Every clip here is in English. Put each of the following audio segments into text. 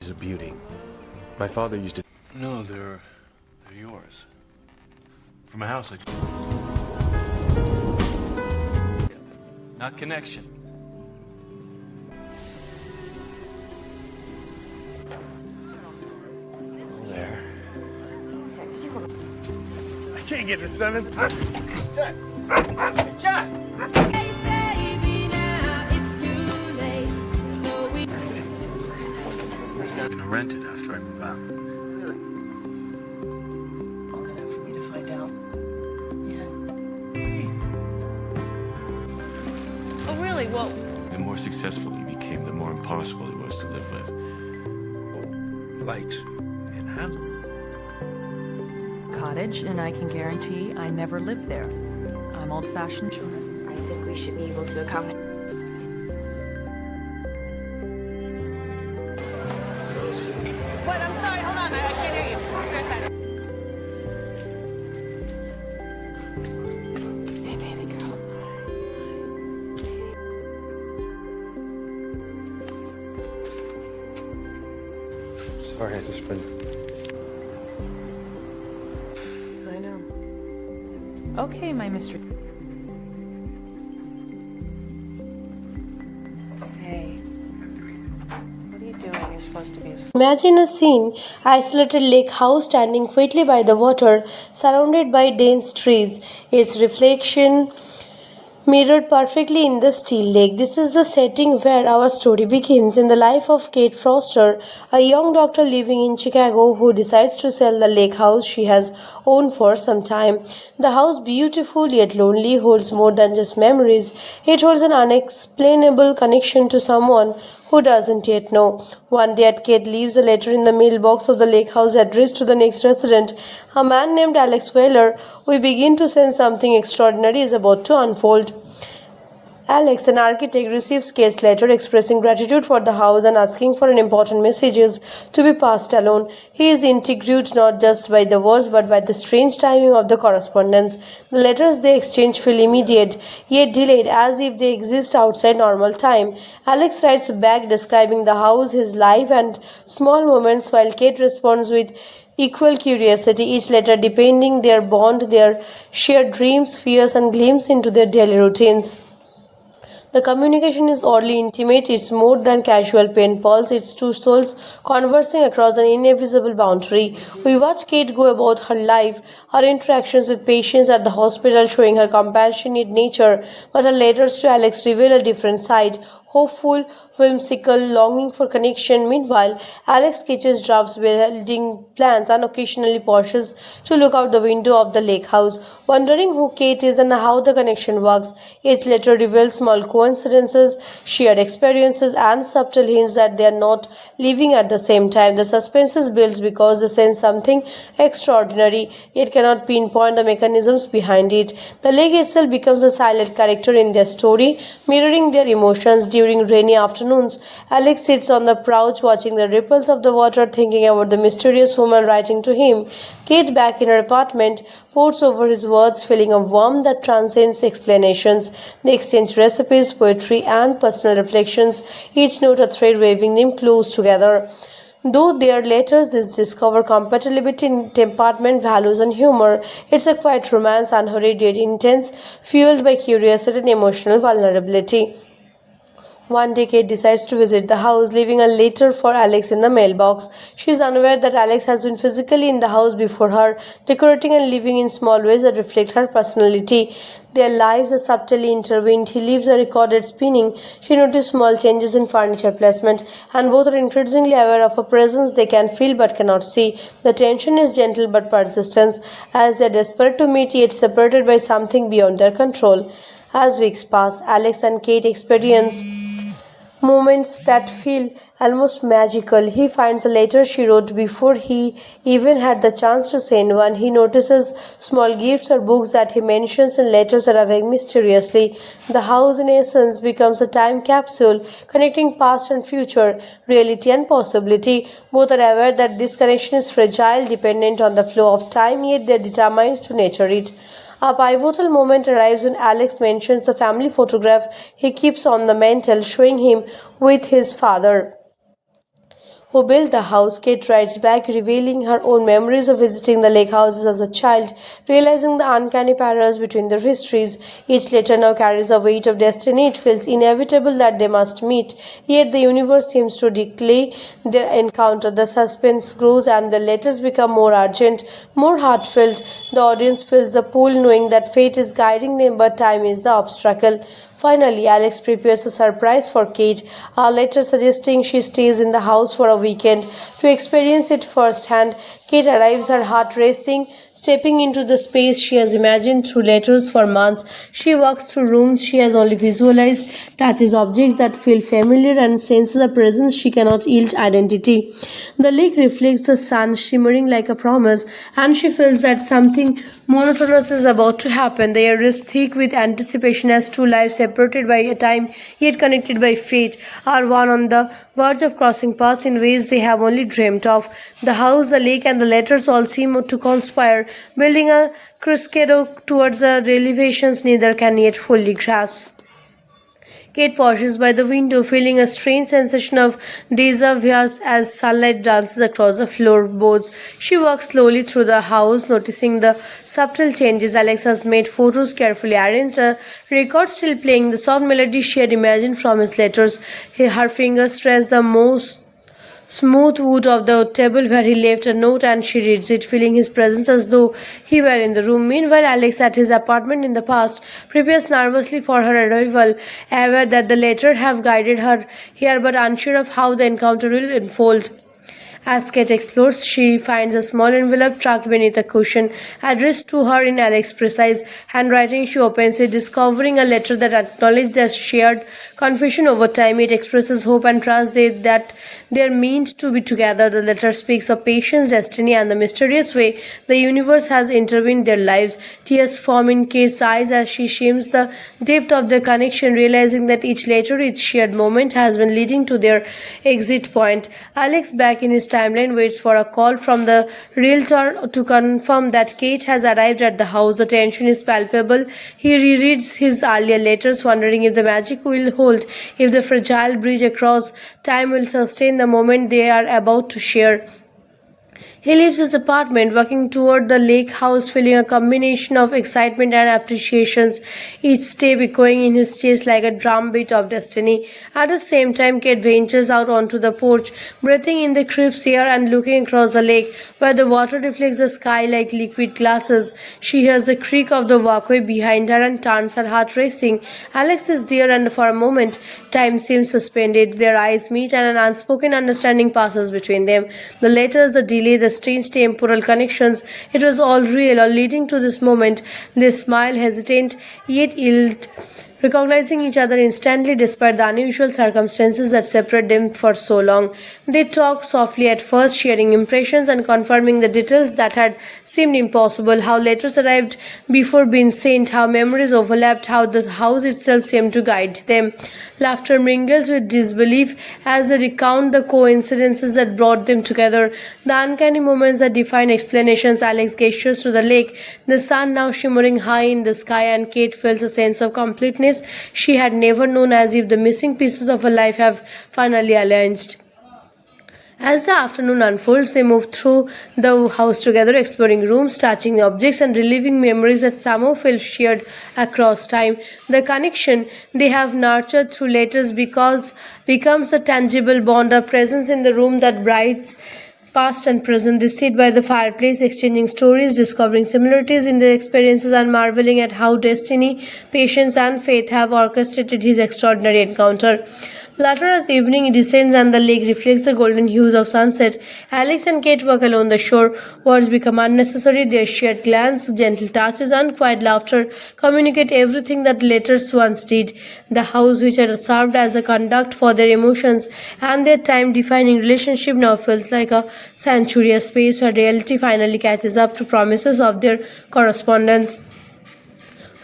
is a beauty. My father used to... No, they're yours. From a house I just... Not connection. There. I can't get to 7. Jack! Jack! Hey baby, now it's too late. No, we I'm gonna rent it after I move out. Really? Long enough for me to find out? Yeah. Oh, really? Well... The more successful he became, the more impossible he was to live with. Light and handsome. Cottage, and I can guarantee I never lived there. I'm old-fashioned. I think we should be able to accommodate. What? I'm sorry, hold on. I can't hear you. Hey, baby girl. Sorry, I just been... I know. Okay, my Mr. Hey. What are you doing? You're supposed to be asleep. Imagine a scene, isolated lake house standing quietly by the water, surrounded by dense trees, its reflection mirrored perfectly in the still lake. This is the setting where our story begins, in the life of Kate Foster, a young doctor living in Chicago who decides to sell the lake house she has owned for some time. The house, beautiful yet lonely, holds more than just memories. It holds an unexplainable connection to someone who doesn't yet know. One day, Kate leaves a letter in the mailbox of the lake house addressed to the next resident, a man named Alex Wheeler. We begin to sense something extraordinary is about to unfold. Alex, an architect, receives Kate's letter expressing gratitude for the house and asking for an important messages to be passed along. He is intrigued not just by the words but by the strange timing of the correspondence. The letters they exchange feel immediate, yet delayed, as if they exist outside normal time. Alex writes back describing the house, his life, and small moments, while Kate responds with equal curiosity, each letter depending their bond, their shared dreams, fears, and glimpses into their daily routines. The communication is oddly intimate. It's more than casual pen pals. It's two souls conversing across an invisible boundary. We watch Kate go about her life, her interactions with patients at the hospital showing her compassionate nature, but her letters to Alex reveal a different side, hopeful, whimsical, longing for connection. Meanwhile, Alex sketches drafts, building plans, and occasionally pauses to look out the window of the lake house, wondering who Kate is and how the connection works. Each letter reveals small coincidences, shared experiences, and subtle hints that they are not living at the same time. The suspense is built because they sense something extraordinary, yet cannot pinpoint the mechanisms behind it. The lake itself becomes a silent character in their story, mirroring their emotions. During rainy afternoons, Alex sits on the couch watching the ripples of the water, thinking about the mysterious woman writing to him. Kate, back in her apartment, pours over his words, feeling a warmth that transcends explanations. They exchange recipes, poetry, and personal reflections, each note a thread weaving them close together. Though their letters discover compatibility in temperament, values, and humor, it's a quiet romance, unhurried yet intense, fueled by curiosity and emotional vulnerability. One day, Kate decides to visit the house, leaving a letter for Alex in the mailbox. She is unaware that Alex has been physically in the house before her, decorating and living in small ways that reflect her personality. Their lives are subtly intertwined. He leaves a recorded spinning. She notices small changes in furniture placement, and both are increasingly aware of a presence they can feel but cannot see. The tension is gentle but persistent, as they are desperate to meet yet separated by something beyond their control. As weeks pass, Alex and Kate experience moments that feel almost magical. He finds a letter she wrote before he even had the chance to send one. He notices small gifts or books that he mentions in letters arriving mysteriously. The house, in essence, becomes a time capsule connecting past and future, reality and possibility. Both are aware that this connection is fragile, dependent on the flow of time, yet they are determined to nurture it. A pivotal moment arrives when Alex mentions the family photograph he keeps on the mantel, showing him with his father, who built the house. Kate writes back, revealing her own memories of visiting the lake houses as a child, realizing the uncanny parallels between their histories. Each letter now carries a weight of destiny. It feels inevitable that they must meet, yet the universe seems to declare their encounter. The suspense grows and the letters become more urgent, more heartfelt. The audience fills the pool knowing that fate is guiding them, but time is the obstacle. Finally, Alex prepares a surprise for Kate, a letter suggesting she stays in the house for a weekend to experience it firsthand. Kate arrives, her heart racing, stepping into the space she has imagined through letters for months. She walks through rooms she has only visualized, touches objects that feel familiar, and senses a presence she cannot yield identity. The lake reflects the sun, shimmering like a promise, and she feels that something monotonous is about to happen. The air is thick with anticipation as two lives separated by a time yet connected by fate are one on the verge of crossing paths in ways they have only dreamt of. The house, the lake, and the letters all seem to conspire, building a crescendo towards the revelations neither can yet fully grasp. Kate pauses by the window, feeling a strange sensation of deja vu as sunlight dances across the floorboards. She walks slowly through the house, noticing the subtle changes. Alex has made photos carefully arranged, a record still playing the soft melody she had imagined from his letters. Her fingers trace the most smooth wood of the table where he left a note, and she reads it, feeling his presence as though he were in the room. Meanwhile, Alex, at his apartment in the past, prepares nervously for her arrival, aware that the letter have guided her here but unsure of how the encounter will unfold. As Kate explores, she finds a small envelope tucked beneath a cushion, addressed to her in Alex's precise handwriting. She opens it, discovering a letter that acknowledges their shared confusion over time. It expresses hope and trust that they're meant to be together. The letter speaks of patience, destiny, and the mysterious way the universe has intervened in their lives. Tears form in Kate's eyes as she shims the depth of their connection, realizing that each letter, each shared moment has been leading to their exit point. Alex, back in his timeline, waits for a call from the realtor to confirm that Kate has arrived at the house. The tension is palpable. He rereads his earlier letters, wondering if the magic will hold, if the fragile bridge across time will sustain the moment they are about to share. He leaves his apartment, walking toward the lake house, feeling a combination of excitement and appreciation, each step echoing in his chest like a drumbeat of destiny. At the same time, Kate ventures out onto the porch, breathing in the crisp air and looking across the lake, where the water reflects the sky like liquid glasses. She hears the creak of the walkway behind her and turns, her heart racing. Alex is there, and for a moment, time seems suspended. Their eyes meet, and an unspoken understanding passes between them. The letters, the delay, the strange temporal connections, it was all real, all leading to this moment. They smile, hesitant, yet yield, recognizing each other instantly despite the unusual circumstances that separate them for so long. They talk softly at first, sharing impressions and confirming the details that had seemed impossible, how letters arrived before being sent, how memories overlapped, how the house itself seemed to guide them. Laughter mingles with disbelief as they recount the coincidences that brought them together, the uncanny moments that define explanations. Alex gestures to the lake, the sun now shimmering high in the sky, and Kate feels a sense of completeness she had never known, as if the missing pieces of her life have finally aligned. As the afternoon unfolds, they move through the house together, exploring rooms, touching objects, and reliving memories that somehow feel shared across time. The connection they have nurtured through letters becomes a tangible bond, a presence in the room that brights past and present. They sit by the fireplace, exchanging stories, discovering similarities in their experiences, and marveling at how destiny, patience, and faith have orchestrated his extraordinary encounter. Later, as evening descends and the lake reflects the golden hues of sunset, Alex and Kate walk along the shore. Words become unnecessary. Their shared glance, gentle touches, and quiet laughter communicate everything that letters once did. The house, which had served as a conduct for their emotions and their time-defining relationship, now feels like a sanctuary, a space where reality finally catches up to promises of their correspondence.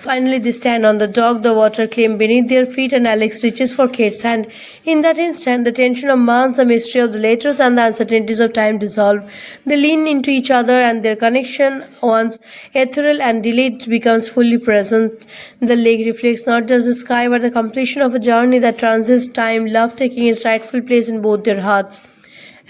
Finally, they stand on the dock, the water claim beneath their feet, and Alex reaches for Kate's hand. In that instant, the tension of months, the mystery of the letters, and the uncertainties of time dissolve. They lean into each other, and their connection, once ethereal and delayed, becomes fully present. The lake reflects not just the sky, but the completion of a journey that transcends time, love taking its rightful place in both their hearts.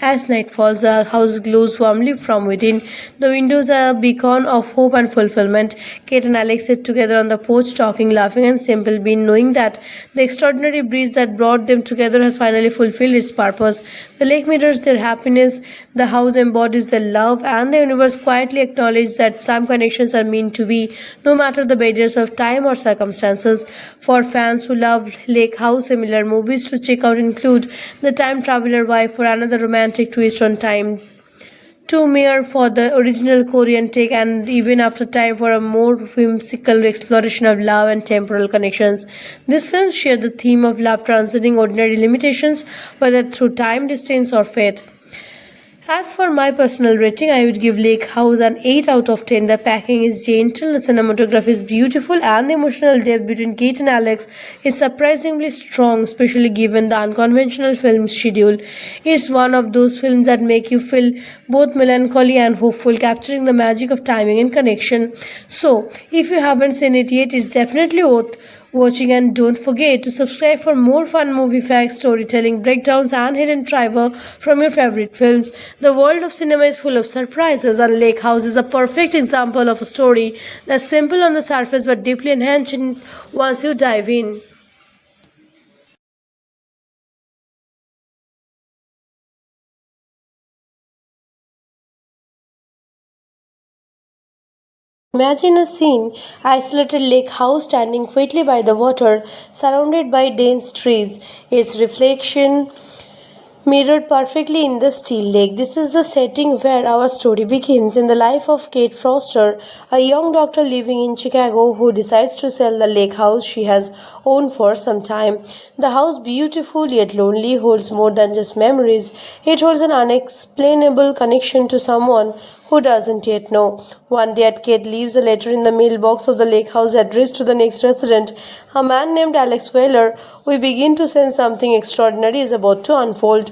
As night falls, the house glows warmly from within. The windows are a beacon of hope and fulfillment. Kate and Alex sit together on the porch, talking, laughing, and simple being, knowing that the extraordinary breeze that brought them together has finally fulfilled its purpose. The lake mirrors their happiness, the house embodies their love, and the universe quietly acknowledges that some connections are meant to be, no matter the barriers of time or circumstances. For fans who love Lake House, similar movies to check out include The Time Traveler Wife for another romantic twist on time, Two Mere for the original Korean take, and Even After Time for a more whimsical exploration of love and temporal connections. These films share the theme of love transcending ordinary limitations, whether through time, distance, or fate. As for my personal rating, I would give Lake House an 8 out of 10. The packing is gentle, the cinematography is beautiful, and the emotional depth between Kate and Alex is surprisingly strong, especially given the unconventional film schedule. It's one of those films that make you feel both melancholy and hopeful, capturing the magic of timing and connection. So, if you haven't seen it yet, it's definitely worth watching, and don't forget to subscribe for more fun movie facts, storytelling, breakdowns, and hidden trivia from your favorite films. The world of cinema is full of surprises, and Lake House is a perfect example of a story that's simple on the surface but deeply enhancing once you dive in. Imagine a scene, isolated lake house standing quietly by the water, surrounded by dense trees, its reflection mirrored perfectly in the still lake. This is the setting where our story begins, in the life of Kate Foster, a young doctor living in Chicago who decides to sell the lake house she has owned for some time. The house, beautiful yet lonely, holds more than just memories. It holds an unexplainable connection to someone who doesn't yet know. One day, Kate leaves a letter in the mailbox of the lake house addressed to the next resident, a man named Alex Wheeler. We begin to sense something extraordinary is about to unfold.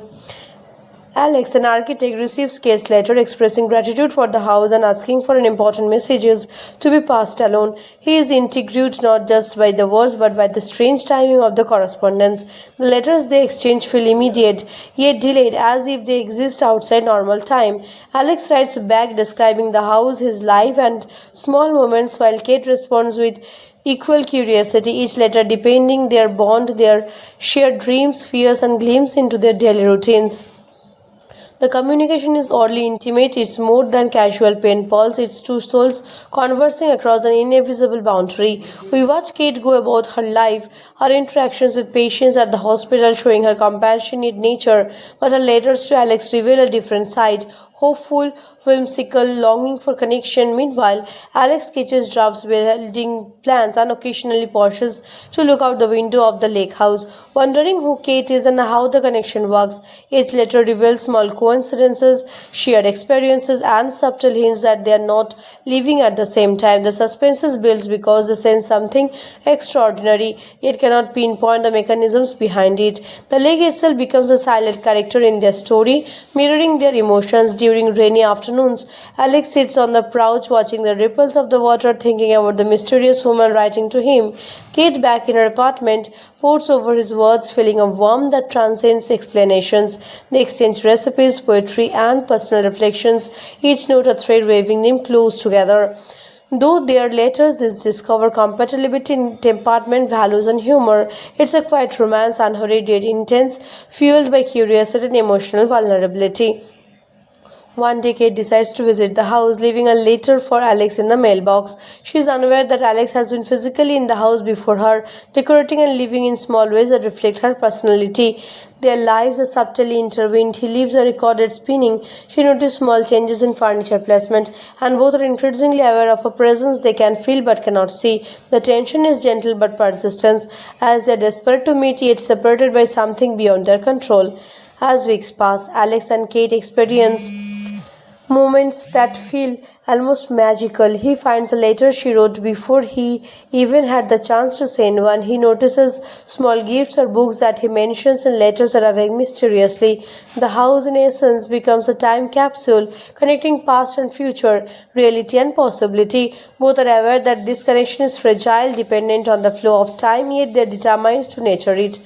Alex, an architect, receives Kate's letter expressing gratitude for the house and asking for an important messages to be passed along. He is intrigued not just by the words but by the strange timing of the correspondence. The letters they exchange feel immediate, yet delayed, as if they exist outside normal time. Alex writes back describing the house, his life, and small moments, while Kate responds with equal curiosity, each letter depending their bond, their shared dreams, fears, and glimpse into their daily routines. The communication is oddly intimate. It's more than casual pen pals. It's two souls conversing across an invisible boundary. We watch Kate go about her life, her interactions with patients at the hospital showing her compassionate nature, but her letters to Alex reveal a different side, hopeful, whimsical, longing for connection. Meanwhile, Alex sketches drafts, building plans, and occasionally pauses to look out the window of the lake house, wondering who Kate is and how the connection works. Each letter reveals small coincidences, shared experiences, and subtle hints that they are not living at the same time. The suspense is built because they sense something extraordinary, yet cannot pinpoint the mechanisms behind it. The lake itself becomes a silent character in their story, mirroring their emotions. During rainy afternoons, Alex sits on the porch watching the ripples of the water, thinking about the mysterious woman writing to him. Kate, back in her apartment, pours over his words, feeling a warmth that transcends explanations. They exchange recipes, poetry, and personal reflections, each note a thread weaving them close together. Though their letters discover compatibility in temperament, values, and humor, it's a quiet romance, unhurried yet intense, fueled by curiosity and emotional vulnerability. One day, Kate decides to visit the house, leaving a letter for Alex in the mailbox. She is unaware that Alex has been physically in the house before her, decorating and living in small ways that reflect her personality. Their lives are subtly intertwined. He leaves a recorded spinning. She notices small changes in furniture placement, and both are increasingly aware of a presence they can feel but cannot see. The tension is gentle but persistent, as they are desperate to meet yet separated by something beyond their control. As weeks pass, Alex and Kate experience moments that feel almost magical. He finds a letter she wrote before he even had the chance to send one. He notices small gifts or books that he mentions in letters arriving mysteriously. The house, in essence, becomes a time capsule connecting past and future, reality and possibility. Both are aware that this connection is fragile, dependent on the flow of time, yet they are determined to nurture it.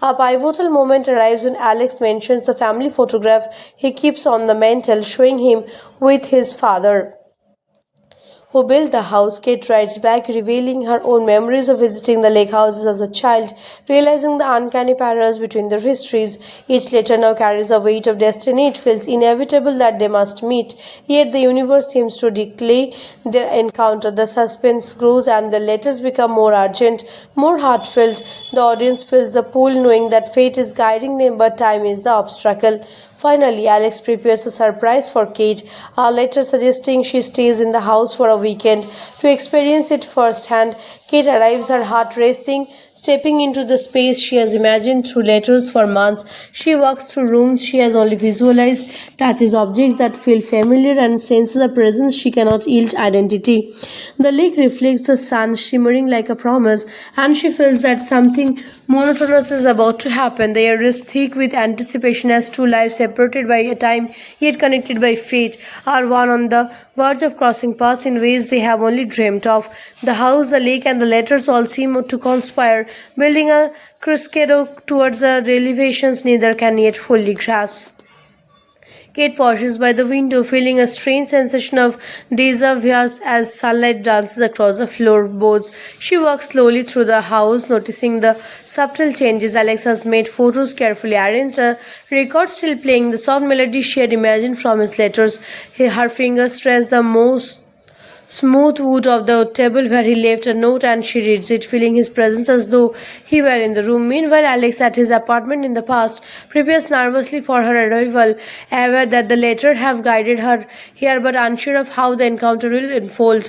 A pivotal moment arrives when Alex mentions the family photograph he keeps on the mantel, showing him with his father who built the house. Kate writes back, revealing her own memories of visiting the lake houses as a child, realizing the uncanny parallels between their histories. Each letter now carries the weight of destiny. It feels inevitable that they must meet, yet the universe seems to delay their encounter. The suspense grows and the letters become more urgent, more heartfelt. The audience fills the pool knowing that fate is guiding them, but time is the obstacle. Finally, Alex prepares a surprise for Kate, a letter suggesting she stays in the house for a weekend to experience it firsthand. Kate arrives, her heart racing, stepping into the space she has imagined through letters for months. She walks through rooms she has only visualized, touches objects that feel familiar, and senses a presence she cannot yield identity. The lake reflects the sun, shimmering like a promise, and she feels that something monotonous is about to happen. The air is thick with anticipation as two lives separated by a time yet connected by fate are one on the verge of crossing paths in ways they have only dreamt of. The house, the lake, and the letters all seem to conspire, building a crescendo towards the revelations neither can yet fully grasp. Kate pauses by the window, feeling a strange sensation of deja vu as sunlight dances across the floorboards. She walks slowly through the house, noticing the subtle changes. Alex has made photos carefully arranged, a record still playing the soft melody she had imagined from his letters. Her fingers trace the most smooth wood of the table where he left a note, and she reads it, feeling his presence as though he were in the room. Meanwhile, Alex, at his apartment in the past, prepares nervously for her arrival, aware that the letter have guided her here but unsure of how the encounter will unfold.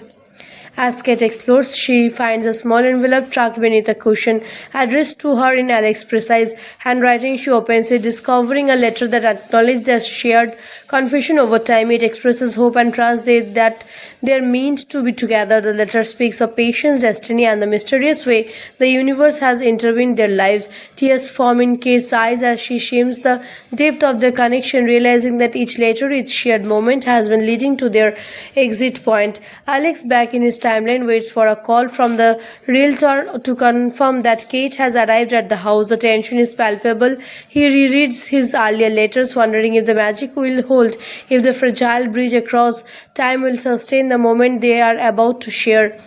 As Kate explores, she finds a small envelope tucked beneath a cushion, addressed to her in Alex's precise handwriting. She opens it, discovering a letter that acknowledges their shared confusion over time. It expresses hope and trust that they're meant to be together. The letter speaks of patience, destiny, and the mysterious way the universe has intervened their lives. Tears form in Kate's eyes as she shims the depth of their connection, realizing that each letter, each shared moment has been leading to their exit point. Alex, back in his timeline, waits for a call from the realtor to confirm that Kate has arrived at the house. The tension is palpable. He rereads his earlier letters, wondering if the magic will hold, if the fragile bridge across time will sustain the moment they are about to share.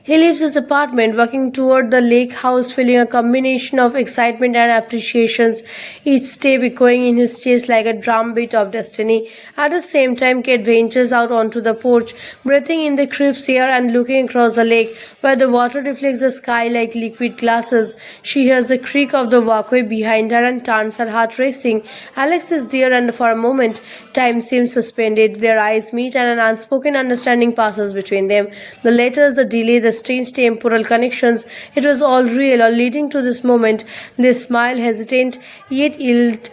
He leaves his apartment, walking toward the lake house, feeling a combination of excitement and appreciations, each step echoing in his chest like a drumbeat of destiny. At the same time, Kate ventures out onto the porch, breathing in the crisp air and looking across the lake, where the water reflects the sky like liquid glasses. She hears the creak of the walkway behind her and turns, her heart racing. Alex is there, and for a moment, time seems suspended. Their eyes meet, and an unspoken understanding passes between them. The letters, the delay, the strange temporal connections, it was all real, all leading to this moment. They smile, hesitant, yet yield,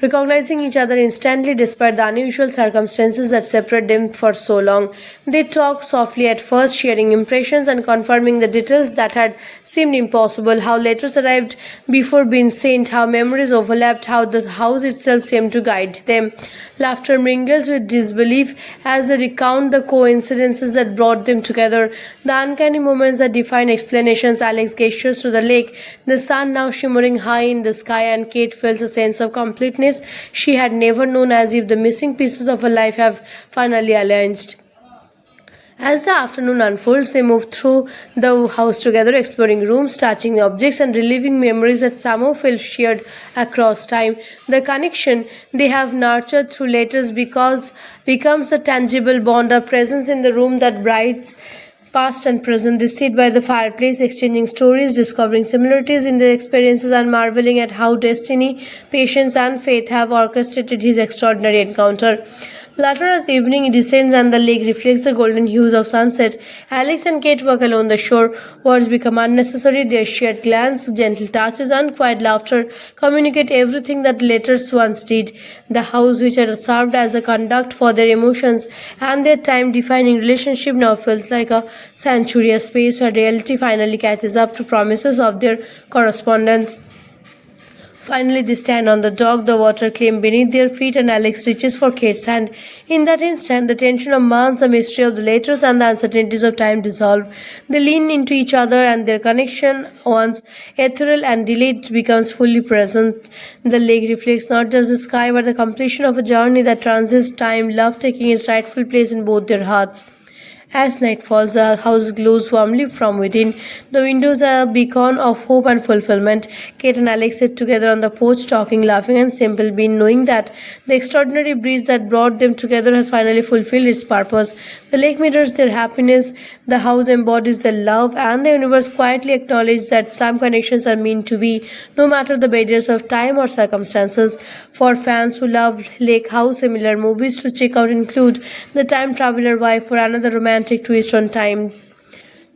recognizing each other instantly despite the unusual circumstances that separate them for so long. They talk softly at first, sharing impressions and confirming the details that had seemed impossible, how letters arrived before being sent, how memories overlapped, how the house itself seemed to guide them. Laughter mingles with disbelief as they recount the coincidences that brought them together, the uncanny moments that define explanations. Alex gestures to the lake, the sun now shimmering high in the sky, and Kate feels a sense of completeness she had never known, as if the missing pieces of her life have finally aligned. As the afternoon unfolds, they move through the house together, exploring rooms, touching objects, and reliving memories that somehow feel shared across time. The connection they have nurtured through letters becomes a tangible bond, a presence in the room that brights past and present. They sit by the fireplace, exchanging stories, discovering similarities in their experiences, and marveling at how destiny, patience, and faith have orchestrated his extraordinary encounter. Later, as evening descends and the lake reflects the golden hues of sunset, Alex and Kate walk along the shore. Words become unnecessary. Their shared glance, gentle touches, and quiet laughter communicate everything that letters once did. The house, which had served as a conduct for their emotions and their time-defining relationship, now feels like a sanctuary, a space where reality finally catches up to promises of their correspondence. Finally, they stand on the dock, the water clean beneath their feet, and Alex reaches for Kate's hand. In that instant, the tension of months, the mystery of the letters, and the uncertainties of time dissolve. They lean into each other, and their connection, once ethereal and delayed, becomes fully present. The lake reflects not just the sky, but the completion of a journey that transcends time, love taking its rightful place in both their hearts. As night falls, the house glows warmly from within. The windows are a beacon of hope and fulfillment. Kate and Alex sit together on the porch, talking, laughing, and simple, being knowing that the extraordinary breeze that brought them together has finally fulfilled its purpose. The lake mirrors their happiness, the house embodies their love, and the universe quietly acknowledges that some connections are meant to be, no matter the barriers of time or circumstances. For fans who love Lake House, similar movies to check out include The Time Traveler Wife, for another romantic twist on time,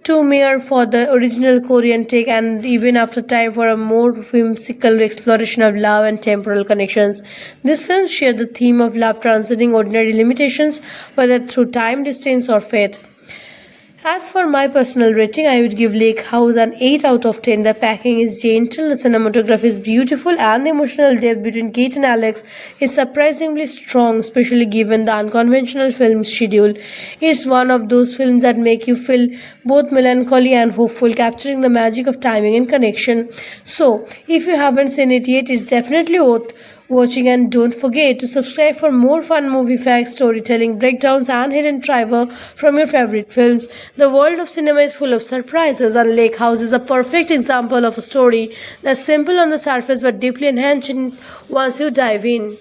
Two Mere for the original Korean take, and Even After Time for a more whimsical exploration of love and temporal connections. These films share the theme of love transcending ordinary limitations, whether through time, distance, or fate. As for my personal rating, I would give Lake House an 8 out of 10. The packing is gentle, the cinematography is beautiful, and the emotional depth between Kate and Alex is surprisingly strong, especially given the unconventional film schedule. It's one of those films that make you feel both melancholy and hopeful, capturing the magic of timing and connection. So, if you haven't seen it yet, it's definitely worth watching, and don't forget to subscribe for more fun movie facts, storytelling, breakdowns, and hidden trivia from your favorite films. The world of cinema is full of surprises, and Lake House is a perfect example of a story that's simple on the surface but deeply enhancing once you dive in.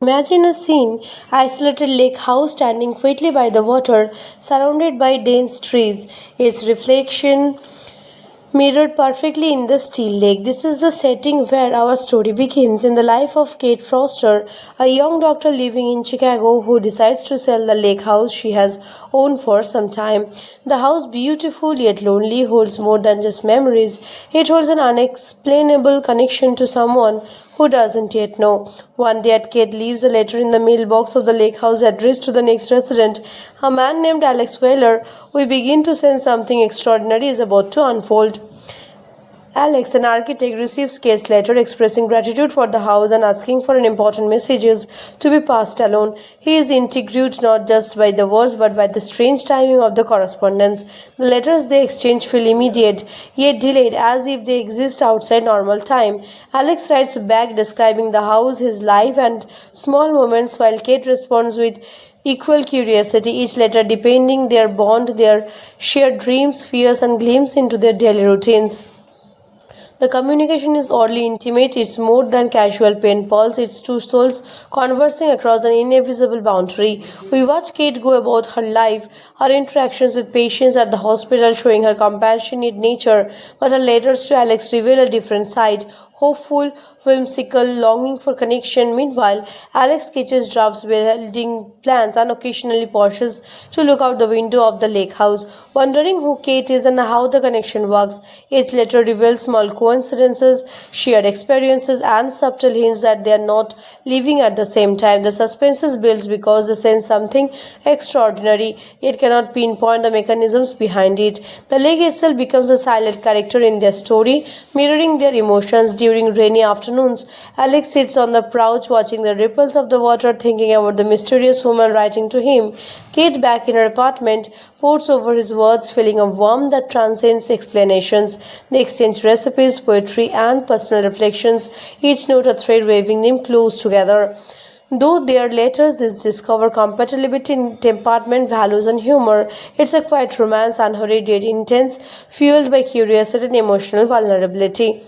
Imagine a scene, isolated lake house standing quietly by the water, surrounded by dense trees, its reflection mirrored perfectly in the still lake. This is the setting where our story begins, in the life of Kate Foster, a young doctor living in Chicago who decides to sell the lake house she has owned for some time. The house, beautiful yet lonely, holds more than just memories. It holds an unexplainable connection to someone who doesn't yet know. One day, Kate leaves a letter in the mailbox of the lake house addressed to the next resident, a man named Alex Wheeler. We begin to sense something extraordinary is about to unfold. Alex, an architect, receives Kate's letter expressing gratitude for the house and asking for an important messages to be passed along. He is intrigued not just by the words but by the strange timing of the correspondence. The letters they exchange feel immediate, yet delayed, as if they exist outside normal time. Alex writes back describing the house, his life, and small moments, while Kate responds with equal curiosity, each letter depending their bond, their shared dreams, fears, and glimpses into their daily routines. The communication is oddly intimate. It's more than casual pen pals. It's two souls conversing across an invisible boundary. We watch Kate go about her life, her interactions with patients at the hospital showing her compassionate nature, but her letters to Alex reveal a different side, hopeful, whimsical, longing for connection. Meanwhile, Alex sketches drafts, building plans, and occasionally pauses to look out the window of the lake house, wondering who Kate is and how the connection works. Each letter reveals small coincidences, shared experiences, and subtle hints that they are not living at the same time. The suspense is built because they sense something extraordinary, yet cannot pinpoint the mechanisms behind it. The lake itself becomes a silent character in their story, mirroring their emotions. During rainy afternoons, Alex sits on the porch watching the ripples of the water, thinking about the mysterious woman writing to him. Kate, back in her apartment, pours over his words, feeling a warmth that transcends explanations. They exchange recipes, poetry, and personal reflections, each note a thread weaving them close together. Though their letters discover compatibility in temperament, values, and humor, it's a quiet romance, unhurried yet intense, fueled by curiosity and emotional vulnerability.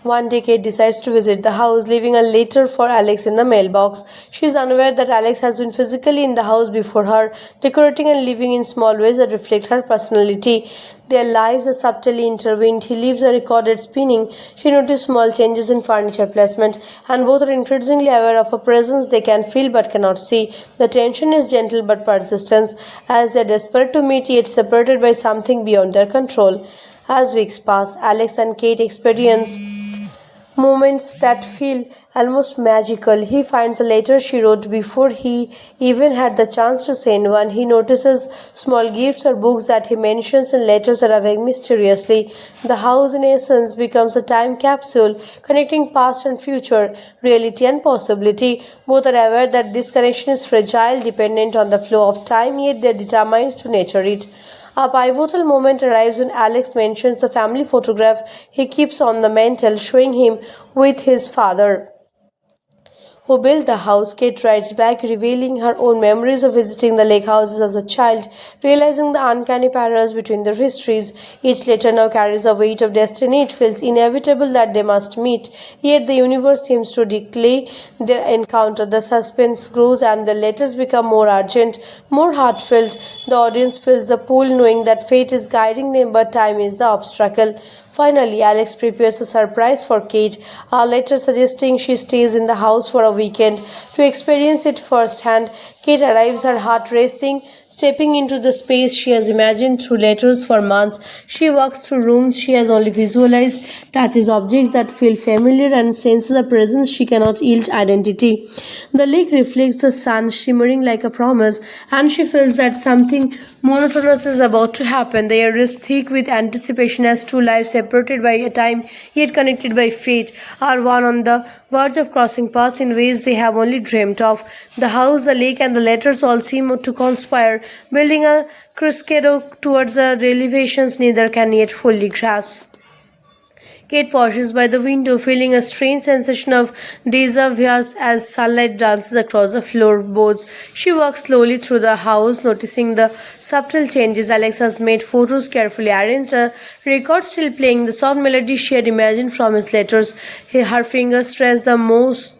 One day, Kate decides to visit the house, leaving a letter for Alex in the mailbox. She is unaware that Alex has been physically in the house before her, decorating and living in small ways that reflect her personality. Their lives are subtly intertwined. He leaves a recorded spinning. She notices small changes in furniture placement, and both are increasingly aware of a presence they can feel but cannot see. The tension is gentle but persistent, as they are desperate to meet yet separated by something beyond their control. As weeks pass, Alex and Kate experience moments that feel almost magical. He finds a letter she wrote before he even had the chance to send one. He notices small gifts or books that he mentions in letters arriving mysteriously. The house, in essence, becomes a time capsule connecting past and future, reality and possibility. Both are aware that this connection is fragile, dependent on the flow of time, yet they are determined to nurture it. A pivotal moment arrives when Alex mentions the family photograph he keeps on the mantel, showing him with his father who built the house. Kate writes back, revealing her own memories of visiting the lake houses as a child, realizing the uncanny parallels between their histories. Each letter now carries a weight of destiny. It feels inevitable that they must meet, yet the universe seems to declare their encounter. The suspense grows and the letters become more urgent, more heartfelt. The audience fills the pool knowing that fate is guiding them, but time is the obstacle. Finally, Alex prepares a surprise for Kate, a letter suggesting she stays in the house for a weekend to experience it firsthand. Kate arrives, her heart racing, stepping into the space she has imagined through letters for months. She walks through rooms she has only visualized, touches objects that feel familiar, and senses a presence she cannot yield identity. The lake reflects the sun, shimmering like a promise, and she feels that something monotonous is about to happen. The air is thick with anticipation as two lives separated by a time yet connected by fate are one on the verge of crossing paths in ways they have only dreamt of. The house, the lake, and the letters all seem to conspire, building a crescendo towards the revelations neither can yet fully grasp. Kate pauses by the window, feeling a strange sensation of deja vu as sunlight dances across the floorboards. She walks slowly through the house, noticing the subtle changes. Alex has made photos carefully arranged, a record still playing the soft melody she had imagined from his letters. Her fingers trace the most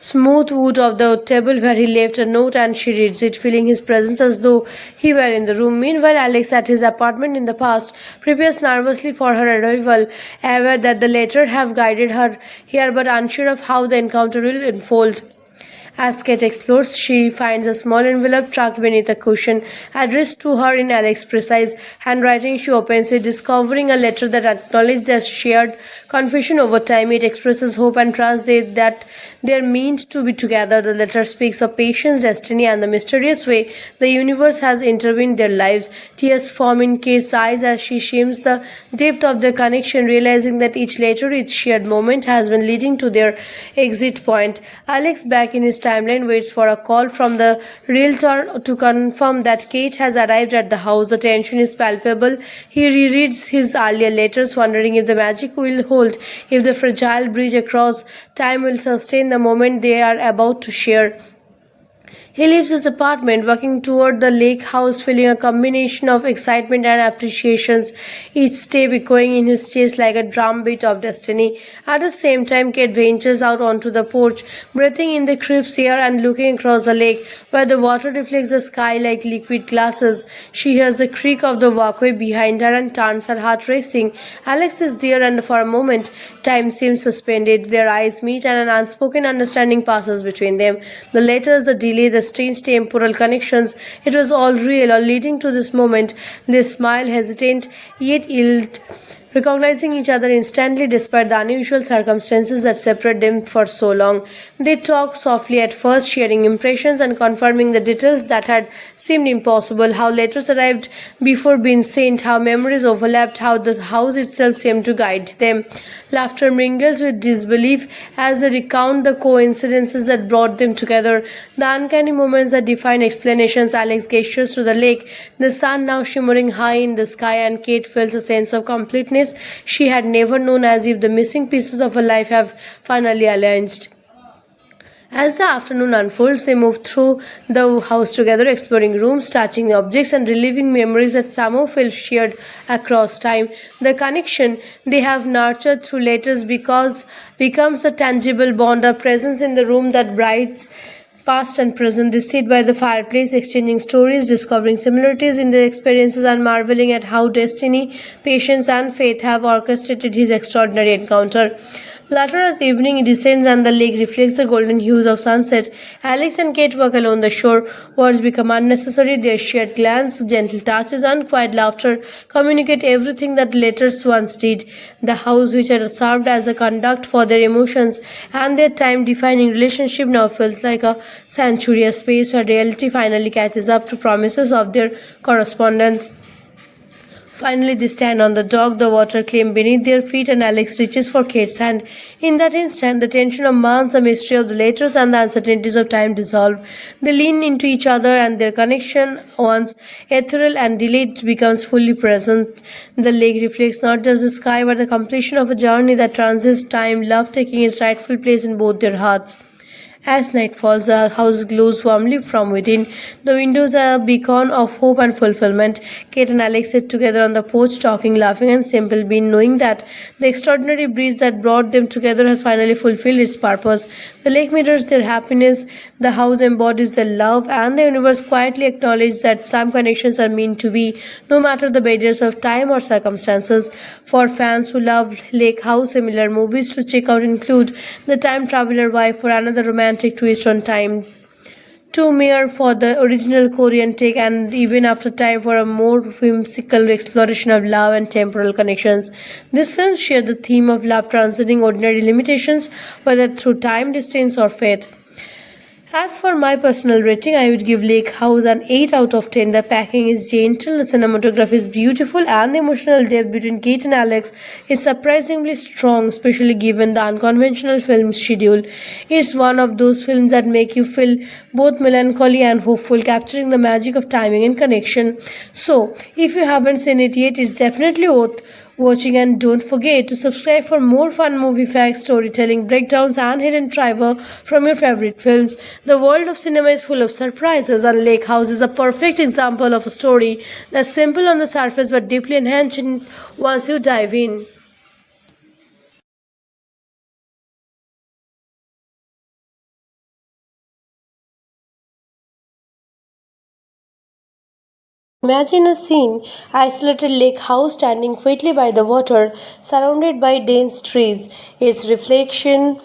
smooth wood of the table where he left a note, and she reads it, feeling his presence as though he were in the room. Meanwhile, Alex, at his apartment in the past, prepares nervously for her arrival, aware that the letter have guided her here but unsure of how the encounter will unfold. As Kate explores, she finds a small envelope tucked beneath a cushion, addressed to her in Alex's precise handwriting. She opens it, discovering a letter that acknowledges their shared confusion over time. It expresses hope and trust that they are meant to be together. The letter speaks of patience, destiny, and the mysterious way the universe has intervened in their lives. Tears form in Kate's eyes as she shims the depth of their connection, realizing that each letter, each shared moment has been leading to their exit point. Alex, back in his timeline, waits for a call from the realtor to confirm that Kate has arrived at the house. The tension is palpable. He rereads his earlier letters, wondering if the magic will hold, if the fragile bridge across time will sustain the moment they are about to share. He leaves his apartment, walking toward the lake house, feeling a combination of excitement and appreciations, each step echoing in his chest like a drumbeat of destiny. At the same time, Kate ventures out onto the porch, breathing in the crisp air and looking across the lake, where the water reflects the sky like liquid glasses. She hears the creak of the walkway behind her and turns, her heart racing. Alex is there, and for a moment, time seems suspended. Their eyes meet, and an unspoken understanding passes between them. The letters, the delay, the strange temporal connections, it was all real, all leading to this moment. They smile, hesitant, yet yield, recognizing each other instantly despite the unusual circumstances that separate them for so long. They talk softly at first, sharing impressions and confirming the details that had seemed impossible, how letters arrived before being sent, how memories overlapped, how the house itself seemed to guide them. Laughter mingles with disbelief as they recount the coincidences that brought them together, the uncanny moments that define explanations. Alex gestures to the lake, the sun now shimmering high in the sky, and Kate feels a sense of completeness she had never known, as if the missing pieces of her life have finally aligned. As the afternoon unfolds, they move through the house together, exploring rooms, touching objects, and reliving memories that somehow feel shared across time. The connection they have nurtured through letters becomes a tangible bond, a presence in the room that brights past and present. They sit by the fireplace, exchanging stories, discovering similarities in their experiences, and marveling at how destiny, patience, and faith have orchestrated his extraordinary encounter. Later, as evening descends and the lake reflects the golden hues of sunset, Alex and Kate walk along the shore. Words become unnecessary. Their shared glance, gentle touches, and quiet laughter communicate everything that letters once did. The house, which had served as a conduct for their emotions and their time-defining relationship, now feels like a sanctuary, a space where reality finally catches up to promises of their correspondence. Finally, they stand on the dock, the water clean beneath their feet, and Alex reaches for Kate's hand. In that instant, the tension of months, the mystery of the letters, and the uncertainties of time dissolve. They lean into each other, and their connection, once ethereal and delayed, becomes fully present. The lake reflects not just the sky, but the completion of a journey that transcends time, love taking its rightful place in both their hearts. As night falls, the house glows warmly from within. The windows are a beacon of hope and fulfillment. Kate and Alex sit together on the porch, talking, laughing, and simple being, knowing that the extraordinary breeze that brought them together has finally fulfilled its purpose. The lake mirrors their happiness, the house embodies their love, and the universe quietly acknowledges that some connections are meant to be, no matter the barriers of time or circumstances. For fans who love Lake House, similar movies to check out include The Time Traveler Wife, for another romantic twist on time, Two Mere for the original Korean take, and Even After Time for a more whimsical exploration of love and temporal connections. These films share the theme of love transcending ordinary limitations, whether through time, distance, or fate. As for my personal rating, I would give Lake House an 8 out of 10. The packing is gentle, the cinematography is beautiful, and the emotional depth between Kate and Alex is surprisingly strong, especially given the unconventional film schedule. It's one of those films that make you feel both melancholy and hopeful, capturing the magic of timing and connection. So, if you haven't seen it yet, it's definitely worth watching, and don't forget to subscribe for more fun movie facts, storytelling, breakdowns, and hidden trivia from your favorite films. The world of cinema is full of surprises, and Lake House is a perfect example of a story that's simple on the surface but deeply enhancing once you dive in. Imagine a scene, isolated lake house standing quietly by the water, surrounded by dense trees, its reflection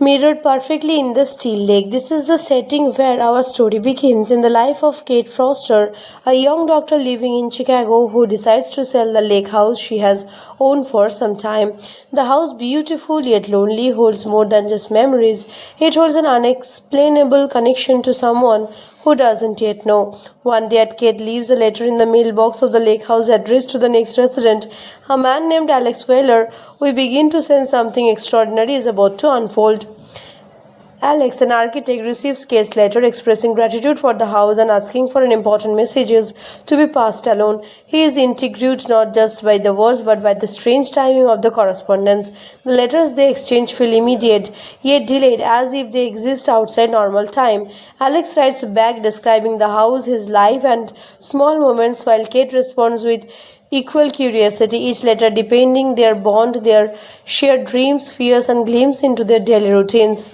mirrored perfectly in the still lake. This is the setting where our story begins, in the life of Kate Foster, a young doctor living in Chicago who decides to sell the lake house she has owned for some time. The house, beautiful yet lonely, holds more than just memories. It holds an unexplainable connection to someone who doesn't yet know. One day, Kate leaves a letter in the mailbox of the lake house addressed to the next resident, a man named Alex Wheeler. We begin to sense something extraordinary is about to unfold. Alex, an architect, receives Kate's letter expressing gratitude for the house and asking for an important messages to be passed along. He is intrigued not just by the words but by the strange timing of the correspondence. The letters they exchange feel immediate, yet delayed, as if they exist outside normal time. Alex writes back describing the house, his life, and small moments, while Kate responds with equal curiosity, each letter depending their bond, their shared dreams, fears, and glimpses into their daily routines.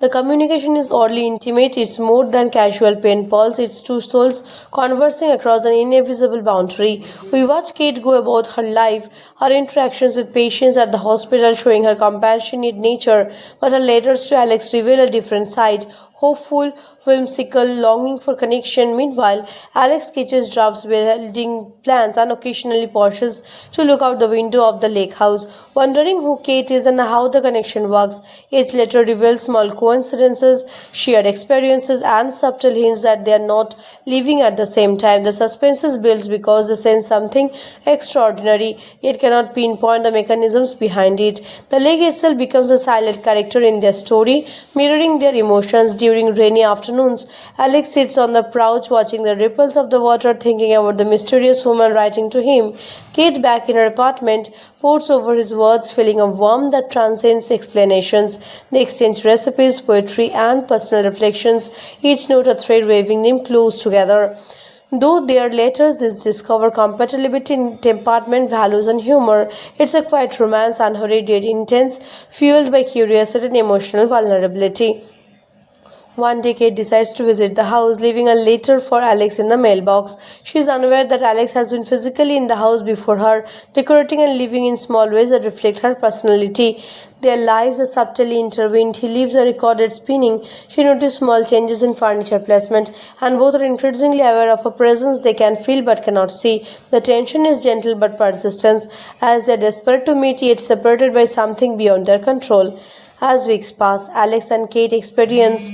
The communication is oddly intimate. It's more than casual pen pals. It's two souls conversing across an invisible boundary. We watch Kate go about her life, her interactions with patients at the hospital showing her compassionate nature, but her letters to Alex reveal a different side, hopeful, whimsical, longing for connection. Meanwhile, Alex sketches drafts, building plans, and occasionally pauses to look out the window of the lake house, wondering who Kate is and how the connection works. Each letter reveals small coincidences, shared experiences, and subtle hints that they are not living at the same time. The suspense is built because they sense something extraordinary, yet cannot pinpoint the mechanisms behind it. The lake itself becomes a silent character in their story, mirroring their emotions. During rainy afternoons, Alex sits on the porch watching the ripples of the water, thinking about the mysterious woman writing to him. Kate, back in her apartment, pours over his words, feeling a warmth that transcends explanations. They exchange recipes, poetry, and personal reflections, each note a thread weaving them close together. Though their letters discover compatibility in temperament, values, and humor, it's a quiet romance, unhurried yet intense, fueled by curiosity and emotional vulnerability. One day, Kate decides to visit the house, leaving a letter for Alex in the mailbox. She is unaware that Alex has been physically in the house before her, decorating and living in small ways that reflect her personality. Their lives are subtly intertwined. He leaves a recorded spinning. She notices small changes in furniture placement, and both are increasingly aware of a presence they can feel but cannot see. The tension is gentle but persistent, as they are desperate to meet yet separated by something beyond their control. As weeks pass, Alex and Kate experience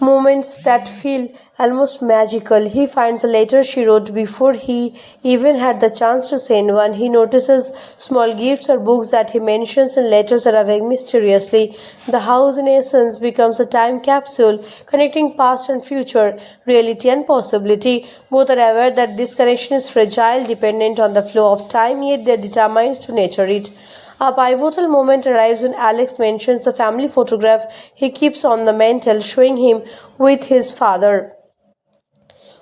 moments that feel almost magical. He finds a letter she wrote before he even had the chance to send one. He notices small gifts or books that he mentions in letters arriving mysteriously. The house, in essence, becomes a time capsule connecting past and future, reality and possibility. Both are aware that this connection is fragile, dependent on the flow of time, yet they are determined to nurture it. A pivotal moment arrives when Alex mentions the family photograph he keeps on the mantel, showing him with his father,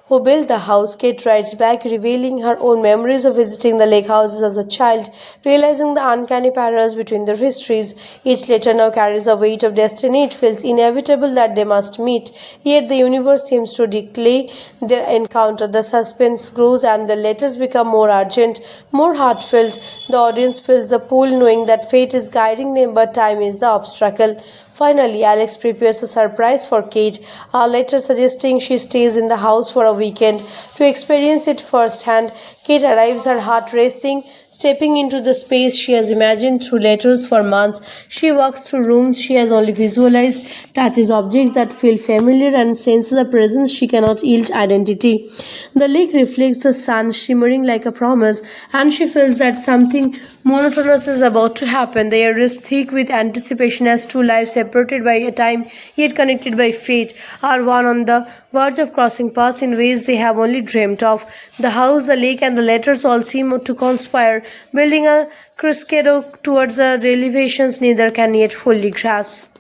who built the house. Kate writes back, revealing her own memories of visiting the lake houses as a child, realizing the uncanny parallels between their histories. Each letter now carries a weight of destiny. It feels inevitable that they must meet, yet the universe seems to declare their encounter. The suspense grows and the letters become more urgent, more heartfelt. The audience feels the pull, knowing that fate is guiding them, but time is the obstacle. Finally, Alex prepares a surprise for Kate, a letter suggesting she stays in the house for a weekend to experience it firsthand. Kate arrives, her heart racing, stepping into the space she has imagined through letters for months. She walks through rooms she has only visualized, touches objects that feel familiar, and senses a presence she cannot yield identity. The lake reflects the sun, shimmering like a promise, and she feels that something monotonous is about to happen. The air is thick with anticipation as two lives separated by a time yet connected by fate are one on the verge of crossing paths in ways they have only dreamt of. The house, the lake, and the letters all seem to conspire, building a crescendo towards the revelations neither can yet fully grasp.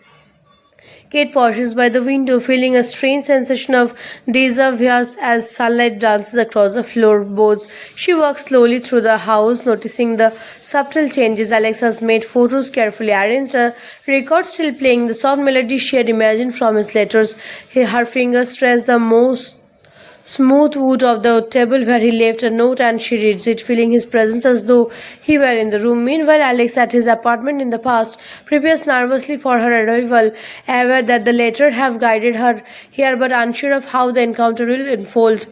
Kate pauses by the window, feeling a strange sensation of déjà vu as sunlight dances across the floorboards. She walks slowly through the house, noticing the subtle changes. Alex has made photos carefully arranged, a record still playing the soft melody she had imagined from his letters. Her fingers trace the most smooth wood of the table where he left a note, and she reads it, feeling his presence as though he were in the room. Meanwhile, Alex, at his apartment in the past, prepares nervously for her arrival, aware that the letter have guided her here but unsure of how the encounter will unfold.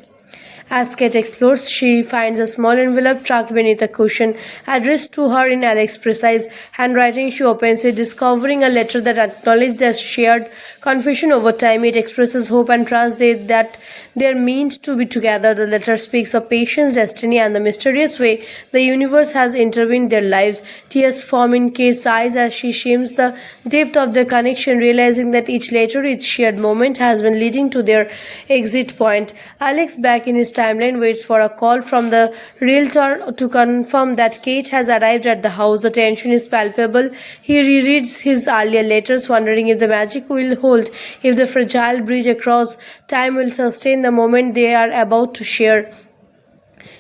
As Kate explores, she finds a small envelope tucked beneath a cushion, addressed to her in Alex's precise handwriting. She opens it, discovering a letter that acknowledges their shared confusion over time. It expresses hope and trust that they are meant to be together. The letter speaks of patience, destiny, and the mysterious way the universe has intervened their lives. Tears form in Kate's eyes as she shames the depth of their connection, realizing that each letter, each shared moment has been leading to their exit point. Alex, back in his timeline, waits for a call from the realtor to confirm that Kate has arrived at the house. The tension is palpable. He rereads his earlier letters, wondering if the magic will hold, if the fragile bridge across time will sustain the moment they are about to share.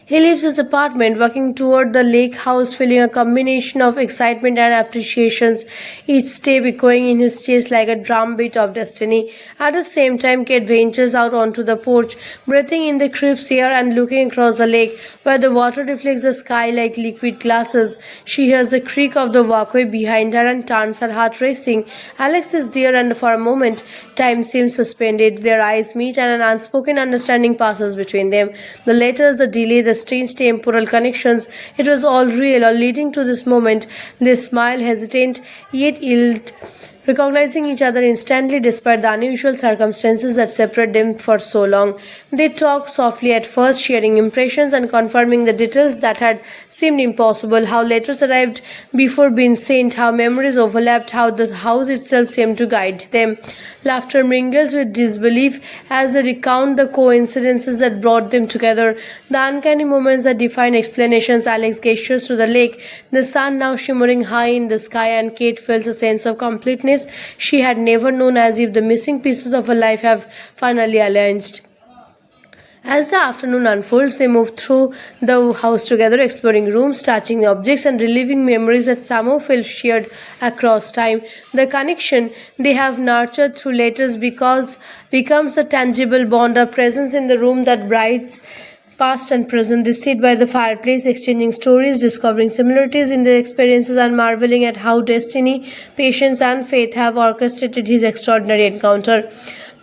He leaves his apartment, walking toward the lake house, feeling a combination of excitement and appreciation, each step echoing in his chest like a drumbeat of destiny. At the same time, Kate ventures out onto the porch, breathing in the crisp air and looking across the lake, where the water reflects the sky like liquid glasses. She hears the creak of the walkway behind her and turns, her heart racing. Alex is there, and for a moment, time seems suspended. Their eyes meet, and an unspoken understanding passes between them. The letters, the delay, the strange temporal connections, it was all real, all leading to this moment. They smile, hesitant, yet yield, recognizing each other instantly despite the unusual circumstances that separate them for so long. They talk softly at first, sharing impressions and confirming the details that had seemed impossible, how letters arrived before being sent, how memories overlapped, how the house itself seemed to guide them. Laughter mingles with disbelief as they recount the coincidences that brought them together, the uncanny moments that define explanations. Alex gestures to the lake, the sun now shimmering high in the sky, and Kate feels a sense of completeness she had never known, as if the missing pieces of her life have finally aligned. As the afternoon unfolds, they move through the house together, exploring rooms, touching objects, and reliving memories that somehow feel shared across time. The connection they have nurtured through letters because becomes a tangible bond, a presence in the room that brights past and present. They sit by the fireplace, exchanging stories, discovering similarities in their experiences, and marveling at how destiny, patience, and faith have orchestrated his extraordinary encounter.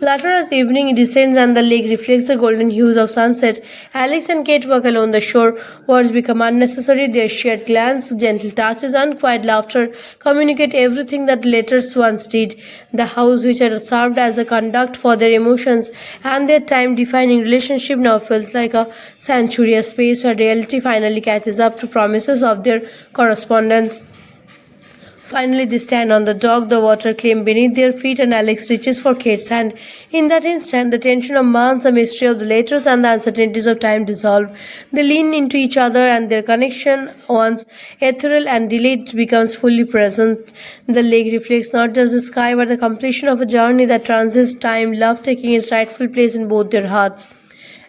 Later, as evening descends and the lake reflects the golden hues of sunset, Alex and Kate walk along the shore. Words become unnecessary. Their shared glance, gentle touches, and quiet laughter communicate everything that letters once did. The house, which had served as a conduct for their emotions and their time-defining relationship, now feels like a sanctuary, a space where reality finally catches up to promises of their correspondence. Finally, they stand on the dock, the water clean beneath their feet, and Alex reaches for Kate's hand. In that instant, the tension of months, the mystery of the letters, and the uncertainties of time dissolve. They lean into each other, and their connection, once ethereal and delayed, becomes fully present. The lake reflects not just the sky, but the completion of a journey that transcends time, love taking its rightful place in both their hearts.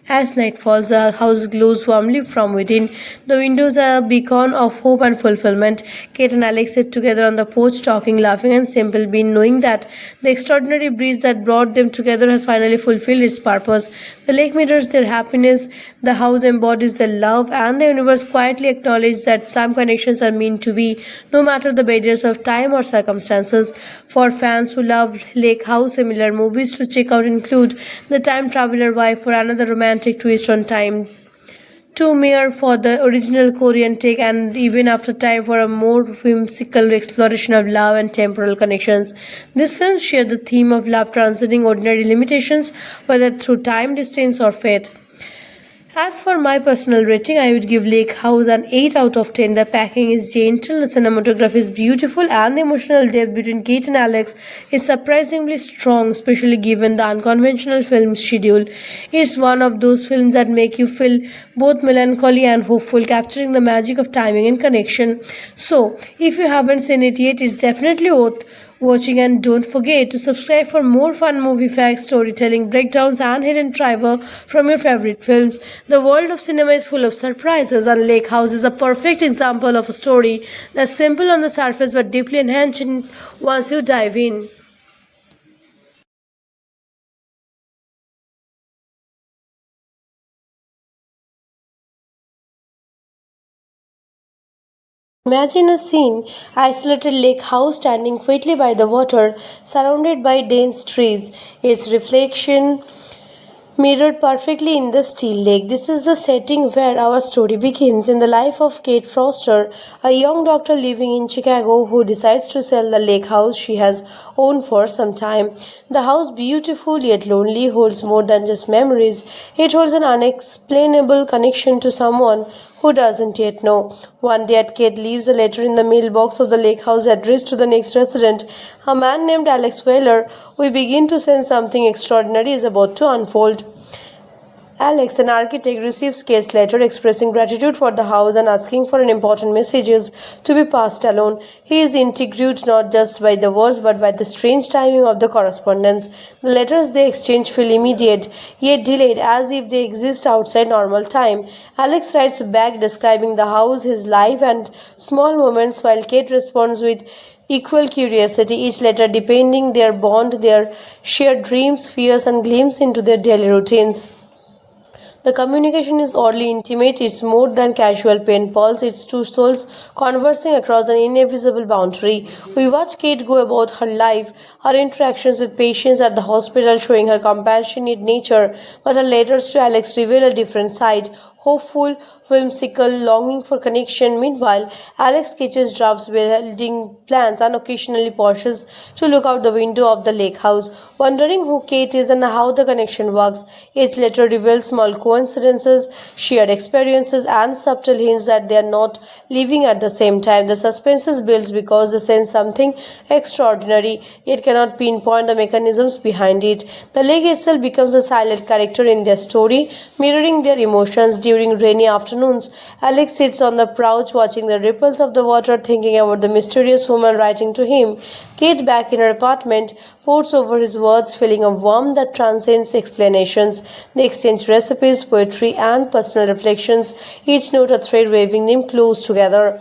As night falls, the house glows warmly from within. The windows are a beacon of hope and fulfillment. Kate and Alex sit together on the porch, talking, laughing, and simple being, knowing that the extraordinary breeze that brought them together has finally fulfilled its purpose. The lake mirrors their happiness, the house embodies their love, and the universe quietly acknowledges that some connections are meant to be, no matter the barriers of time or circumstances. For fans who love Lake House, similar movies to check out include The Time Traveler Wife, for another romantic twist on time, Two Mere for the original Korean take, and Even After Time for a more whimsical exploration of love and temporal connections. These films share the theme of love transcending ordinary limitations, whether through time, distance, or fate. As for my personal rating, I would give Lake House an 8 out of 10. The packing is gentle, the cinematography is beautiful, and the emotional depth between Kate and Alex is surprisingly strong, especially given the unconventional film schedule. It's one of those films that make you feel both melancholy and hopeful, capturing the magic of timing and connection. So, if you haven't seen it yet, it's definitely worth watching, and don't forget to subscribe for more fun movie facts, storytelling, breakdowns, and hidden trivia from your favorite films. The world of cinema is full of surprises, and Lake House is a perfect example of a story that's simple on the surface but deeply enhancing once you dive in. Imagine a scene, isolated lake house standing quietly by the water, surrounded by dense trees, its reflection mirrored perfectly in the still lake. This is the setting where our story begins, in the life of Kate Foster, a young doctor living in Chicago who decides to sell the lake house she has owned for some time. The house, beautiful yet lonely, holds more than just memories. It holds an unexplainable connection to someone who doesn't yet know. One day, Kate leaves a letter in the mailbox of the lake house addressed to the next resident, a man named Alex Wheeler. We begin to sense something extraordinary is about to unfold. Alex, an architect, receives Kate's letter expressing gratitude for the house and asking for an important messages to be passed along. He is intrigued not just by the words but by the strange timing of the correspondence. The letters they exchange feel immediate, yet delayed, as if they exist outside normal time. Alex writes back describing the house, his life, and small moments, while Kate responds with equal curiosity, each letter depending their bond, their shared dreams, fears, and glimpses into their daily routines. The communication is oddly intimate. It's more than casual pen pals. It's two souls conversing across an invisible boundary. We watch Kate go about her life, her interactions with patients at the hospital showing her compassionate nature, but her letters to Alex reveal a different side, hopeful, whimsical, longing for connection. Meanwhile, Alex sketches drafts, building plans, and occasionally pauses to look out the window of the lake house, wondering who Kate is and how the connection works. Each letter reveals small coincidences, shared experiences, and subtle hints that they are not living at the same time. The suspense is built because they sense something extraordinary, yet cannot pinpoint the mechanisms behind it. The lake itself becomes a silent character in their story, mirroring their emotions. During during rainy afternoons. Alex sits on the couch watching the ripples of the water, thinking about the mysterious woman writing to him. Kate, back in her apartment, pours over his words, feeling a warmth that transcends explanations. They exchange recipes, poetry, and personal reflections, each note a thread weaving them close together.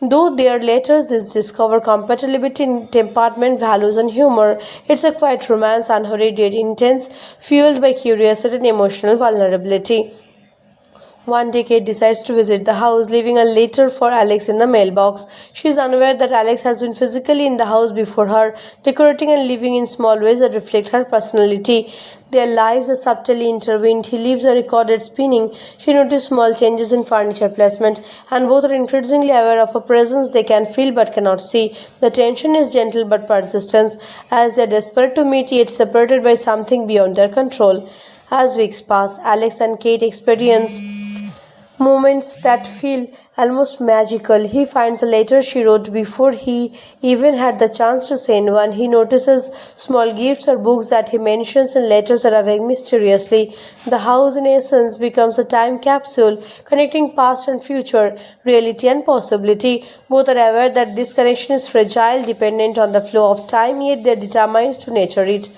Though their letters discover compatibility in temperament, values, and humor, it's a quiet romance, unhurried yet intense, fueled by curiosity and emotional vulnerability. One day, Kate decides to visit the house, leaving a letter for Alex in the mailbox. She is unaware that Alex has been physically in the house before her, decorating and living in small ways that reflect her personality. Their lives are subtly intertwined. He leaves a recorded spinning. She notices small changes in furniture placement, and both are increasingly aware of a presence they can feel but cannot see. The tension is gentle but persistent, as they are desperate to meet yet separated by something beyond their control. As weeks pass, Alex and Kate experience moments that feel almost magical. He finds a letter she wrote before he even had the chance to send one. He notices small gifts or books that he mentions in letters arriving mysteriously. The house, in essence, becomes a time capsule connecting past and future, reality and possibility. Both are aware that this connection is fragile, dependent on the flow of time, yet they are determined to nurture it.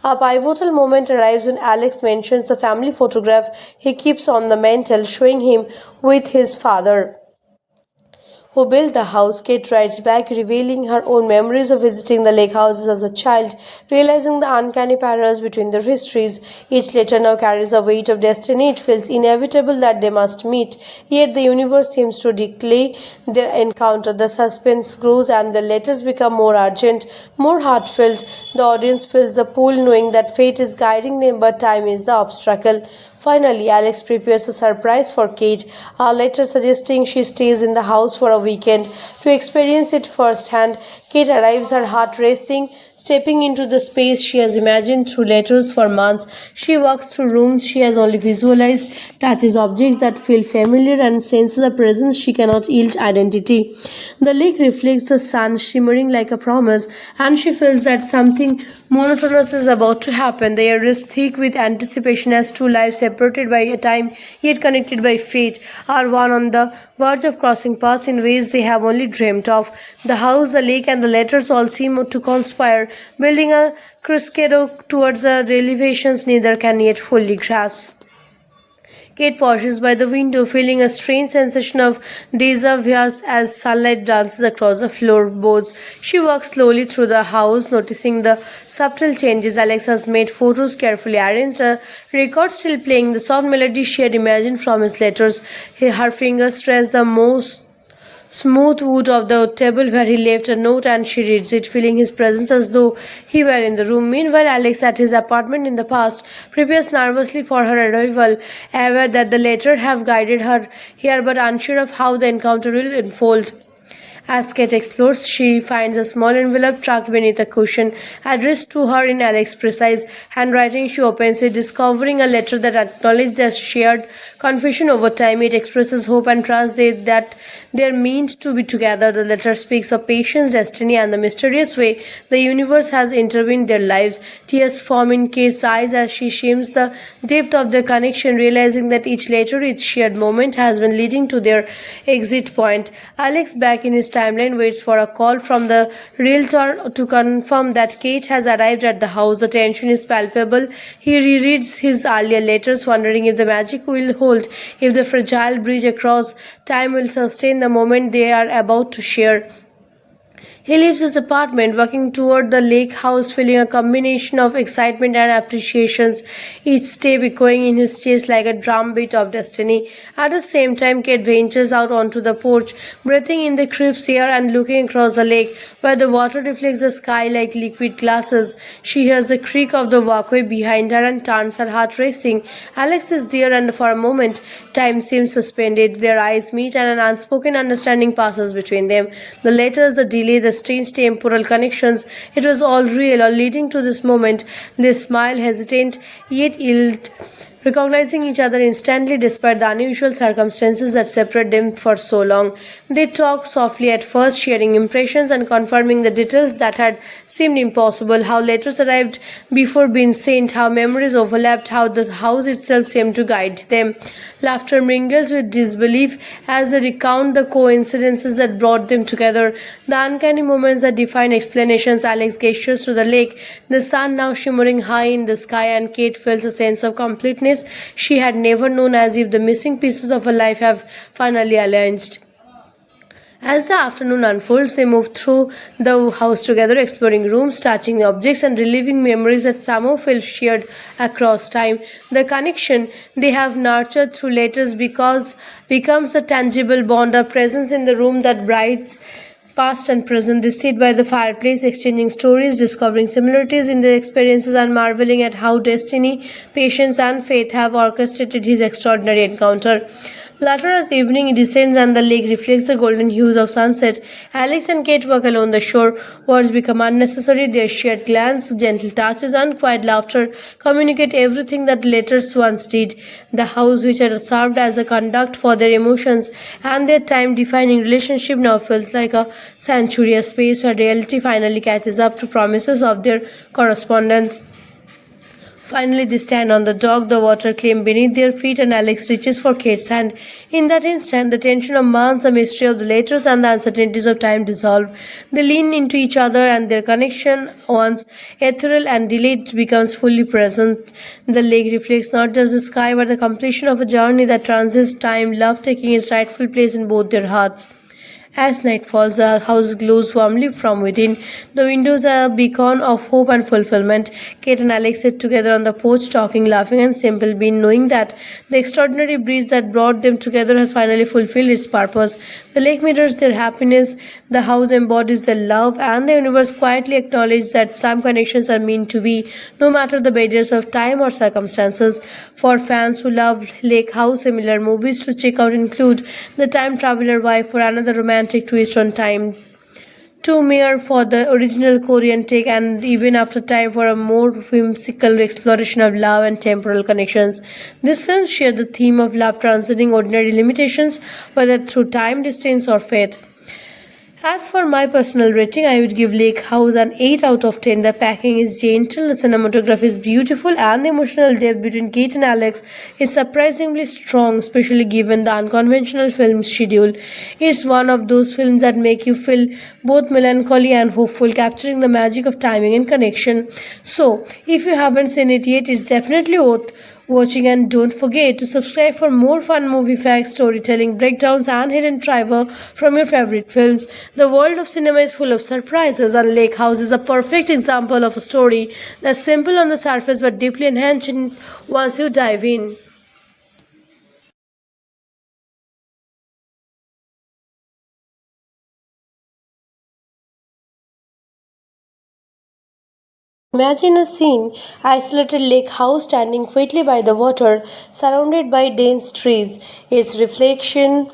A pivotal moment arrives when Alex mentions the family photograph he keeps on the mantel, showing him with his father, who built the house. Kate writes back, revealing her own memories of visiting the lake houses as a child, realizing the uncanny parallels between their histories. Each letter now carries a weight of destiny. It feels inevitable that they must meet, yet the universe seems to declare their encounter. The suspense grows and the letters become more urgent, more heartfelt. The audience feels the pull, knowing that fate is guiding them, but time is the obstacle. Finally, Alex prepares a surprise for Kate, a letter suggesting she stays in the house for a weekend to experience it firsthand. Kate arrives, her heart racing, stepping into the space she has imagined through letters for months. She walks through rooms she has only visualized, touches objects that feel familiar, and senses a presence she cannot yield identity. The lake reflects the sun, shimmering like a promise, and she feels that something monotonous is about to happen. The air is thick with anticipation, as two lives separated by a time yet connected by fate are one on the verge of crossing paths in ways they have only dreamt of. The house, the lake, and the letters all seem to conspire, building a crescendo towards the revelations neither can yet fully grasp. Kate pauses by the window, feeling a strange sensation of deja vu as sunlight dances across the floorboards. She walks slowly through the house, noticing the subtle changes. Alex has made photos carefully arranged, a record still playing the soft melody she had imagined from his letters. Her fingers trace the most smooth wood of the table where he left a note, and she reads it, feeling his presence as though he were in the room. Meanwhile, Alex, at his apartment in the past, prepares nervously for her arrival, aware that the letter have guided her here but unsure of how the encounter will unfold. As Kate explores, she finds a small envelope tucked beneath a cushion, addressed to her in Alex's precise handwriting. She opens it, discovering a letter that acknowledges their shared confusion over time. It expresses hope and trust that they are meant to be together. The letter speaks of patience, destiny, and the mysterious way the universe has intervened their lives. Tears form in Kate's eyes as she shims the depth of their connection, realizing that each letter, each shared moment, has been leading to their exit point. Alex, back in his timeline, waits for a call from the realtor to confirm that Kate has arrived at the house. The tension is palpable. He rereads his earlier letters, wondering if the magic will hold, if the fragile bridge across time will sustain the moment they are about to share. He leaves his apartment, walking toward the lake house, feeling a combination of excitement and appreciations, each step echoing in his chest like a drumbeat of destiny. At the same time, Kate ventures out onto the porch, breathing in the crisp air and looking across the lake, where the water reflects the sky like liquid glasses. She hears the creak of the walkway behind her and turns, her heart racing. Alex is there, and for a moment, time seems suspended. Their eyes meet, and an unspoken understanding passes between them. The letters, the delay, the strange temporal connections, it was all real, all leading to this moment. They smile, hesitant, yet yield, recognizing each other instantly despite the unusual circumstances that separate them for so long. They talk softly at first, sharing impressions and confirming the details that had seemed impossible, how letters arrived before being sent, how memories overlapped, how the house itself seemed to guide them. Laughter mingles with disbelief as they recount the coincidences that brought them together, the uncanny moments that define explanations. Alex gestures to the lake, the sun now shimmering high in the sky, and Kate feels a sense of completeness she had never known, as if the missing pieces of her life have finally aligned. As the afternoon unfolds, they move through the house together, exploring rooms, touching objects, and reliving memories that somehow feel shared across time. The connection they have nurtured through letters becomes a tangible bond, a presence in the room that brights past and present. They sit by the fireplace, exchanging stories, discovering similarities in their experiences, and marveling at how destiny, patience, and faith have orchestrated his extraordinary encounter. Later, as evening descends and the lake reflects the golden hues of sunset, Alex and Kate walk along the shore. Words become unnecessary. Their shared glance, gentle touches, and quiet laughter communicate everything that letters once did. The house, which had served as a conduct for their emotions and their time-defining relationship, now feels like a sanctuary, a space where reality finally catches up to promises of their correspondence. Finally, they stand on the dock, the water clean beneath their feet, and Alex reaches for Kate's hand. In that instant, the tension of months, the mystery of the letters, and the uncertainties of time dissolve. They lean into each other, and their connection, once ethereal and delayed, becomes fully present. The lake reflects not just the sky, but the completion of a journey that transcends time, love taking its rightful place in both their hearts. As night falls, the house glows warmly from within. The windows are a beacon of hope and fulfillment. Kate and Alex sit together on the porch, talking, laughing, and simple being, knowing that the extraordinary breeze that brought them together has finally fulfilled its purpose. The lake mirrors their happiness, the house embodies their love, and the universe quietly acknowledges that some connections are meant to be, no matter the barriers of time or circumstances. For fans who love Lake House, similar movies to check out include The Time Traveler Wife, for another romantic twist on time, Two Mere for the original Korean take, and Even After Time for a more whimsical exploration of love and temporal connections. These films share the theme of love transcending ordinary limitations, whether through time, distance, or fate. As for my personal rating, I would give Lake House an 8 out of 10. The packing is gentle, the cinematography is beautiful, and the emotional depth between Kate and Alex is surprisingly strong, especially given the unconventional film schedule. It's one of those films that make you feel both melancholy and hopeful, capturing the magic of timing and connection. So, if you haven't seen it yet, it's definitely worth watching, and don't forget to subscribe for more fun movie facts, storytelling, breakdowns, and hidden trivia from your favorite films. The world of cinema is full of surprises, and Lake House is a perfect example of a story that's simple on the surface but deeply enhancing once you dive in. Imagine a scene, isolated lake house standing quietly by the water, surrounded by dense trees, its reflection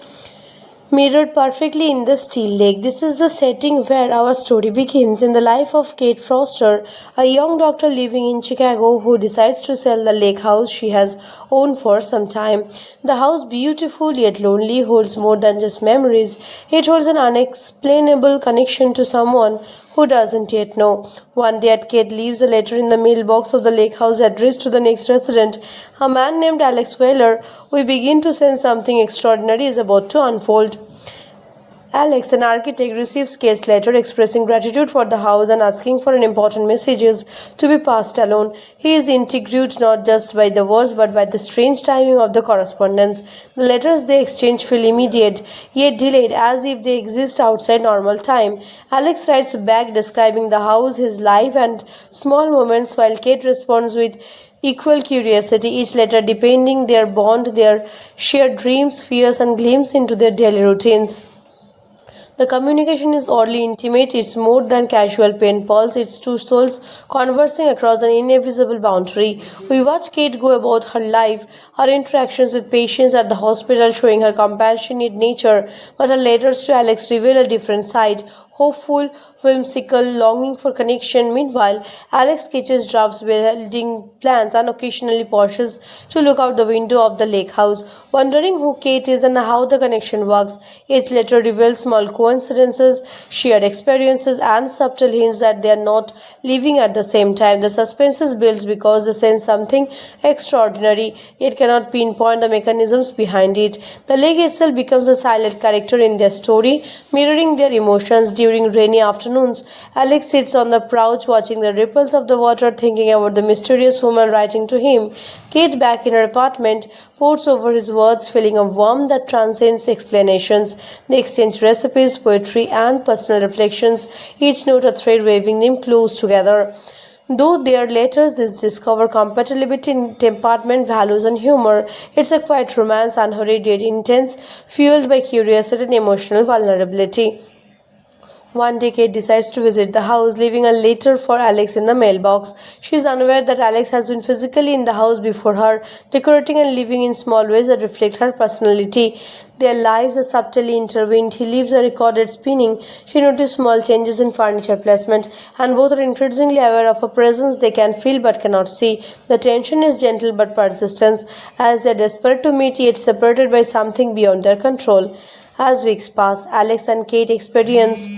mirrored perfectly in the still lake. This is the setting where our story begins, in the life of Kate Foster, a young doctor living in Chicago who decides to sell the lake house she has owned for some time. The house, beautiful yet lonely, holds more than just memories. It holds an unexplainable connection to someone who doesn't yet know. One day, Kate leaves a letter in the mailbox of the lake house addressed to the next resident, a man named Alex Wheeler. We begin to sense something extraordinary is about to unfold. Alex, an architect, receives Kate's letter expressing gratitude for the house and asking for an important messages to be passed along. He is intrigued not just by the words but by the strange timing of the correspondence. The letters they exchange feel immediate, yet delayed, as if they exist outside normal time. Alex writes back describing the house, his life, and small moments, while Kate responds with equal curiosity, each letter depending their bond, their shared dreams, fears, and glimpses into their daily routines. The communication is oddly intimate. It's more than casual pen pals. It's two souls conversing across an invisible boundary. We watch Kate go about her life, her interactions with patients at the hospital showing her compassionate nature, but her letters to Alex reveal a different side, hopeful, whimsical, longing for connection. Meanwhile, Alex sketches drafts, building plans, and occasionally pauses to look out the window of the lake house, wondering who Kate is and how the connection works. Each letter reveals small coincidences, shared experiences, and subtle hints that they are not living at the same time. The suspense builds because they sense something extraordinary, yet cannot pinpoint the mechanisms behind it. The lake itself becomes a silent character in their story, mirroring their emotions. During rainy afternoons, Alex sits on the porch watching the ripples of the water, thinking about the mysterious woman writing to him. Kate, back in her apartment, pours over his words, feeling a warmth that transcends explanations. They exchange recipes, poetry, and personal reflections, each note a thread weaving them close together. Though their letters discover compatibility in temperament, values, and humor, it's a quiet romance, unhurried yet intense, fueled by curiosity and emotional vulnerability. One day, Kate decides to visit the house, leaving a letter for Alex in the mailbox. She is unaware that Alex has been physically in the house before her, decorating and living in small ways that reflect her personality. Their lives are subtly intertwined. He leaves a recorded spinning. She notices small changes in furniture placement, and both are increasingly aware of a presence they can feel but cannot see. The tension is gentle but persistent, as they are desperate to meet yet separated by something beyond their control. As weeks pass, Alex and Kate experience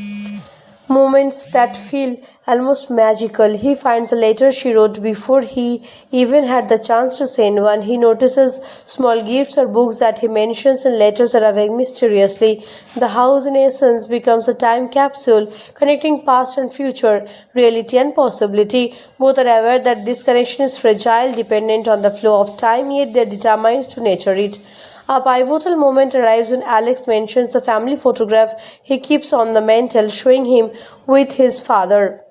moments that feel almost magical. He finds a letter she wrote before he even had the chance to send one. He notices small gifts or books that he mentions in letters arriving mysteriously. The house, in essence, becomes a time capsule connecting past and future, reality and possibility. Both are aware that this connection is fragile, dependent on the flow of time, yet they are determined to nurture it. A pivotal moment arrives when Alex mentions the family photograph he keeps on the mantel, showing him with his father,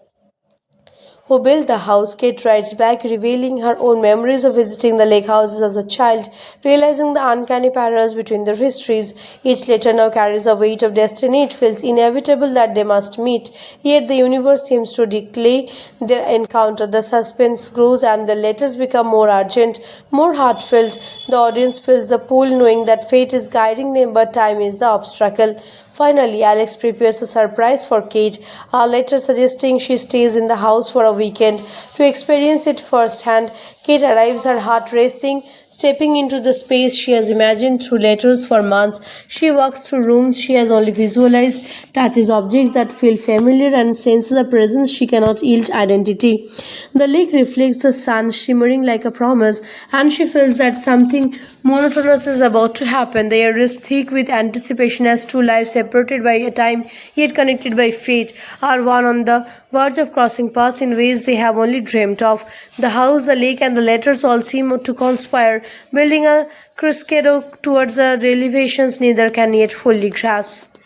who built the house. Kate writes back, revealing her own memories of visiting the lake houses as a child, realizing the uncanny parallels between their histories. Each letter now carries a weight of destiny. It feels inevitable that they must meet, yet the universe seems to declare their encounter. The suspense grows and the letters become more urgent, more heartfelt. The audience feels the pull, knowing that fate is guiding them, but time is the obstacle. Finally, Alex prepares a surprise for Kate, a letter suggesting she stays in the house for a weekend to experience it firsthand. Kate arrives, her heart racing, stepping into the space she has imagined through letters for months. She walks through rooms she has only visualized, touches objects that feel familiar, and senses a presence she cannot yield identity. The lake reflects the sun, shimmering like a promise, and she feels that something monotonous is about to happen. The air is thick with anticipation as two lives separated by a time yet connected by fate are one on the verge of crossing paths in ways they have only dreamt of. The house, the lake, and the letters all seem to conspire, building a crescendo towards the revelations neither can yet fully grasp.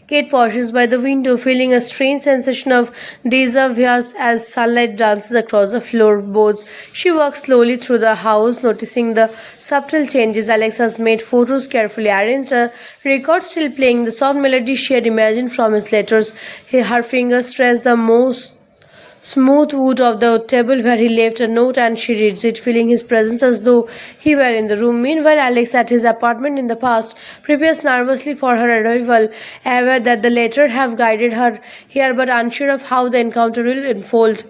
Kate pauses by the window, feeling a strange sensation of déjà vu as sunlight dances across the floorboards. She walks slowly through the house, noticing the subtle changes. Alex has made photos carefully arranged, a record still playing the soft melody she had imagined from his letters. Her fingers trace the most smooth wood of the table where he left a note, and she reads it, feeling his presence as though he were in the room. Meanwhile, Alex, at his apartment in the past, prepares nervously for her arrival, aware that the letter have guided her here but unsure of how the encounter will unfold.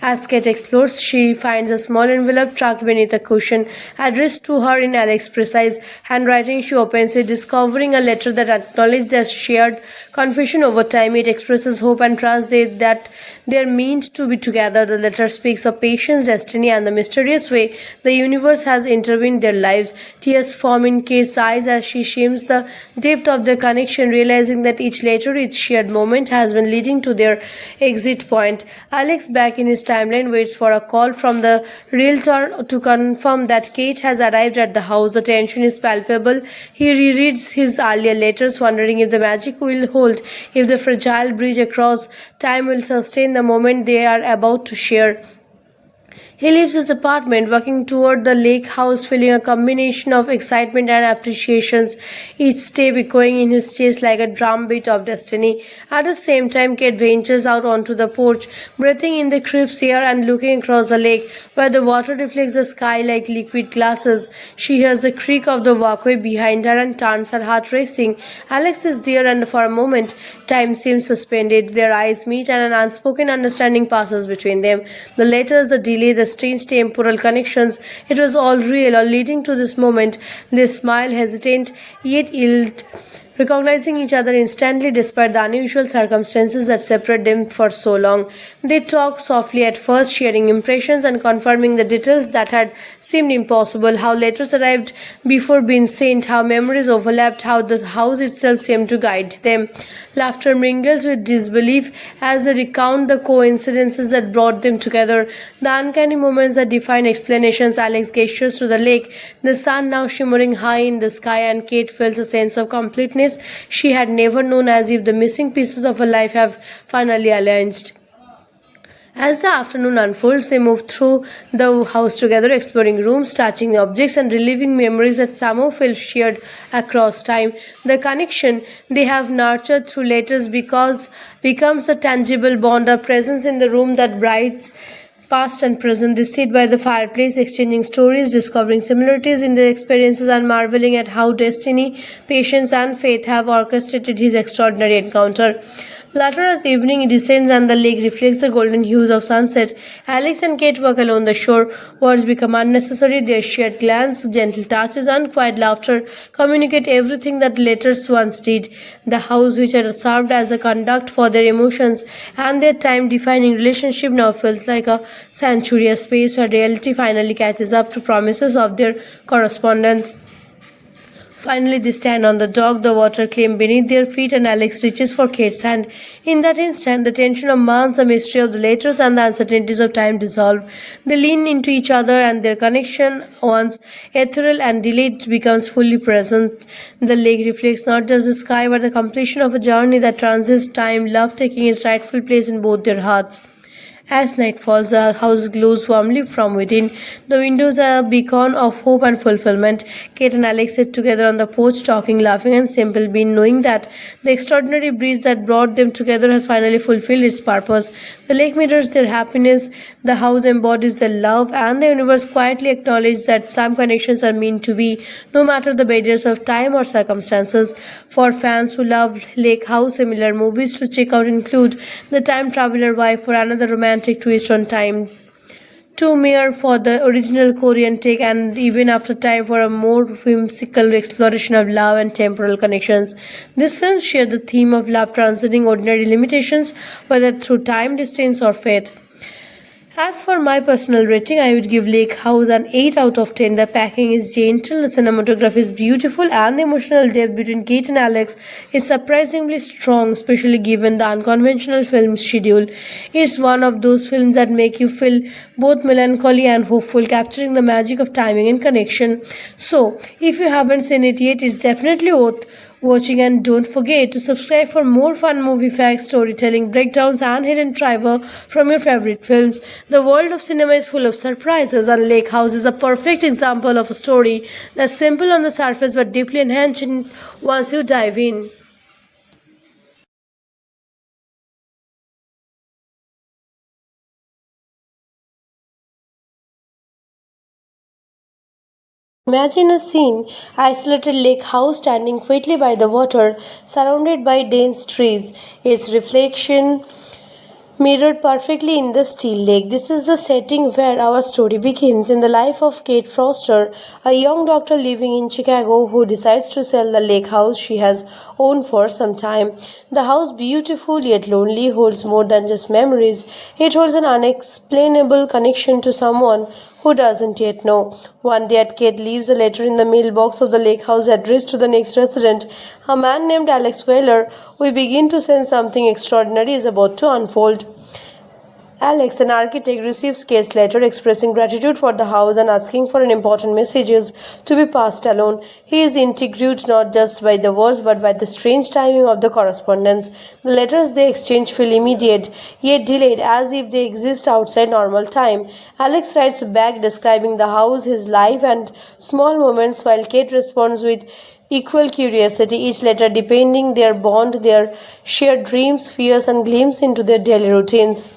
As Kate explores, she finds a small envelope tucked beneath a cushion, addressed to her in Alex's precise handwriting. She opens it, discovering a letter that acknowledges their shared confusion over time. It expresses hope and trust that they are meant to be together. The letter speaks of patience, destiny, and the mysterious way the universe has intervened their lives. Tears form in Kate's eyes as she shims the depth of their connection, realizing that each letter, each shared moment has been leading to their exit point. Alex, back in his timeline, waits for a call from the realtor to confirm that Kate has arrived at the house. The tension is palpable. He rereads his earlier letters, wondering if the magic will hold, if the fragile bridge across time will sustain the moment they are about to share. He leaves his apartment, walking toward the lake house, feeling a combination of excitement and appreciations, each step echoing in his chest like a drumbeat of destiny. At the same time, Kate ventures out onto the porch, breathing in the crisp air and looking across the lake, where the water reflects the sky like liquid glasses. She hears the creak of the walkway behind her and turns her heart racing. Alex is there, and for a moment, time seems suspended. Their eyes meet, and an unspoken understanding passes between them. The letters, the delay, the strange temporal connections, it was all real, all leading to this moment. They smile, hesitant, yet yield, recognizing each other instantly despite the unusual circumstances that separate them for so long. They talk softly at first, sharing impressions and confirming the details that had seemed impossible, how letters arrived before being sent, how memories overlapped, how the house itself seemed to guide them. Laughter mingles with disbelief as they recount the coincidences that brought them together, the uncanny moments that define explanations. Alex gestures to the lake, the sun now shimmering high in the sky, and Kate feels a sense of completeness she had never known, as if the missing pieces of her life have finally aligned. As the afternoon unfolds, they move through the house together, exploring rooms, touching objects, and reliving memories that somehow feel shared across time. The connection they have nurtured through letters becomes a tangible bond, a presence in the room that brights past and present. They sit by the fireplace, exchanging stories, discovering similarities in their experiences, and marveling at how destiny, patience, and faith have orchestrated his extraordinary encounter. Later, as evening descends and the lake reflects the golden hues of sunset, Alex and Kate walk along the shore. Words become unnecessary. Their shared glance, gentle touches, and quiet laughter communicate everything that letters once did. The house, which had served as a conduct for their emotions and their time-defining relationship, now feels like a sanctuary, a space where reality finally catches up to promises of their correspondence. Finally, they stand on the dock, the water clean beneath their feet, and Alex reaches for Kate's hand. In that instant, the tension of months, the mystery of the letters, and the uncertainties of time dissolve. They lean into each other, and their connection, once ethereal and delayed, becomes fully present. The lake reflects not just the sky, but the completion of a journey that transcends time, love taking its rightful place in both their hearts. As night falls, the house glows warmly from within. The windows are a beacon of hope and fulfillment. Kate and Alex sit together on the porch, talking, laughing, and simple being, knowing that the extraordinary breeze that brought them together has finally fulfilled its purpose. The lake mirrors their happiness, the house embodies their love, and the universe quietly acknowledges that some connections are meant to be, no matter the barriers of time or circumstances. For fans who love Lake House, similar movies to check out include The Time Traveler Wife, for another romantic twist on time, Two Mere for the original Korean take, and Even After Time for a more whimsical exploration of love and temporal connections. These films share the theme of love transcending ordinary limitations, whether through time, distance, or fate. As for my personal rating, I would give Lake House an 8 out of 10. The packing is gentle, the cinematography is beautiful, and the emotional depth between Kate and Alex is surprisingly strong, especially given the unconventional film schedule. It's one of those films that make you feel both melancholy and hopeful, capturing the magic of timing and connection. So, if you haven't seen it yet, it's definitely worth watching, and don't forget to subscribe for more fun movie facts, storytelling, breakdowns, and hidden trivia from your favorite films. The world of cinema is full of surprises, and Lake House is a perfect example of a story that's simple on the surface but deeply enhancing once you dive in. Imagine a scene, isolated lake house standing quietly by the water, surrounded by dense trees, its reflection mirrored perfectly in the still lake. This is the setting where our story begins, in the life of Kate Foster, a young doctor living in Chicago who decides to sell the lake house she has owned for some time. The house, beautiful yet lonely, holds more than just memories. It holds an unexplainable connection to someone who doesn't yet know. One day, Kate leaves a letter in the mailbox of the lake house addressed to the next resident, a man named Alex Wheeler. We begin to sense something extraordinary is about to unfold. Alex, an architect, receives Kate's letter expressing gratitude for the house and asking for an important messages to be passed alone. He is intrigued not just by the words but by the strange timing of the correspondence. The letters they exchange feel immediate, yet delayed, as if they exist outside normal time. Alex writes back describing the house, his life, and small moments, while Kate responds with equal curiosity, each letter depending their bond, their shared dreams, fears, and glimpses into their daily routines.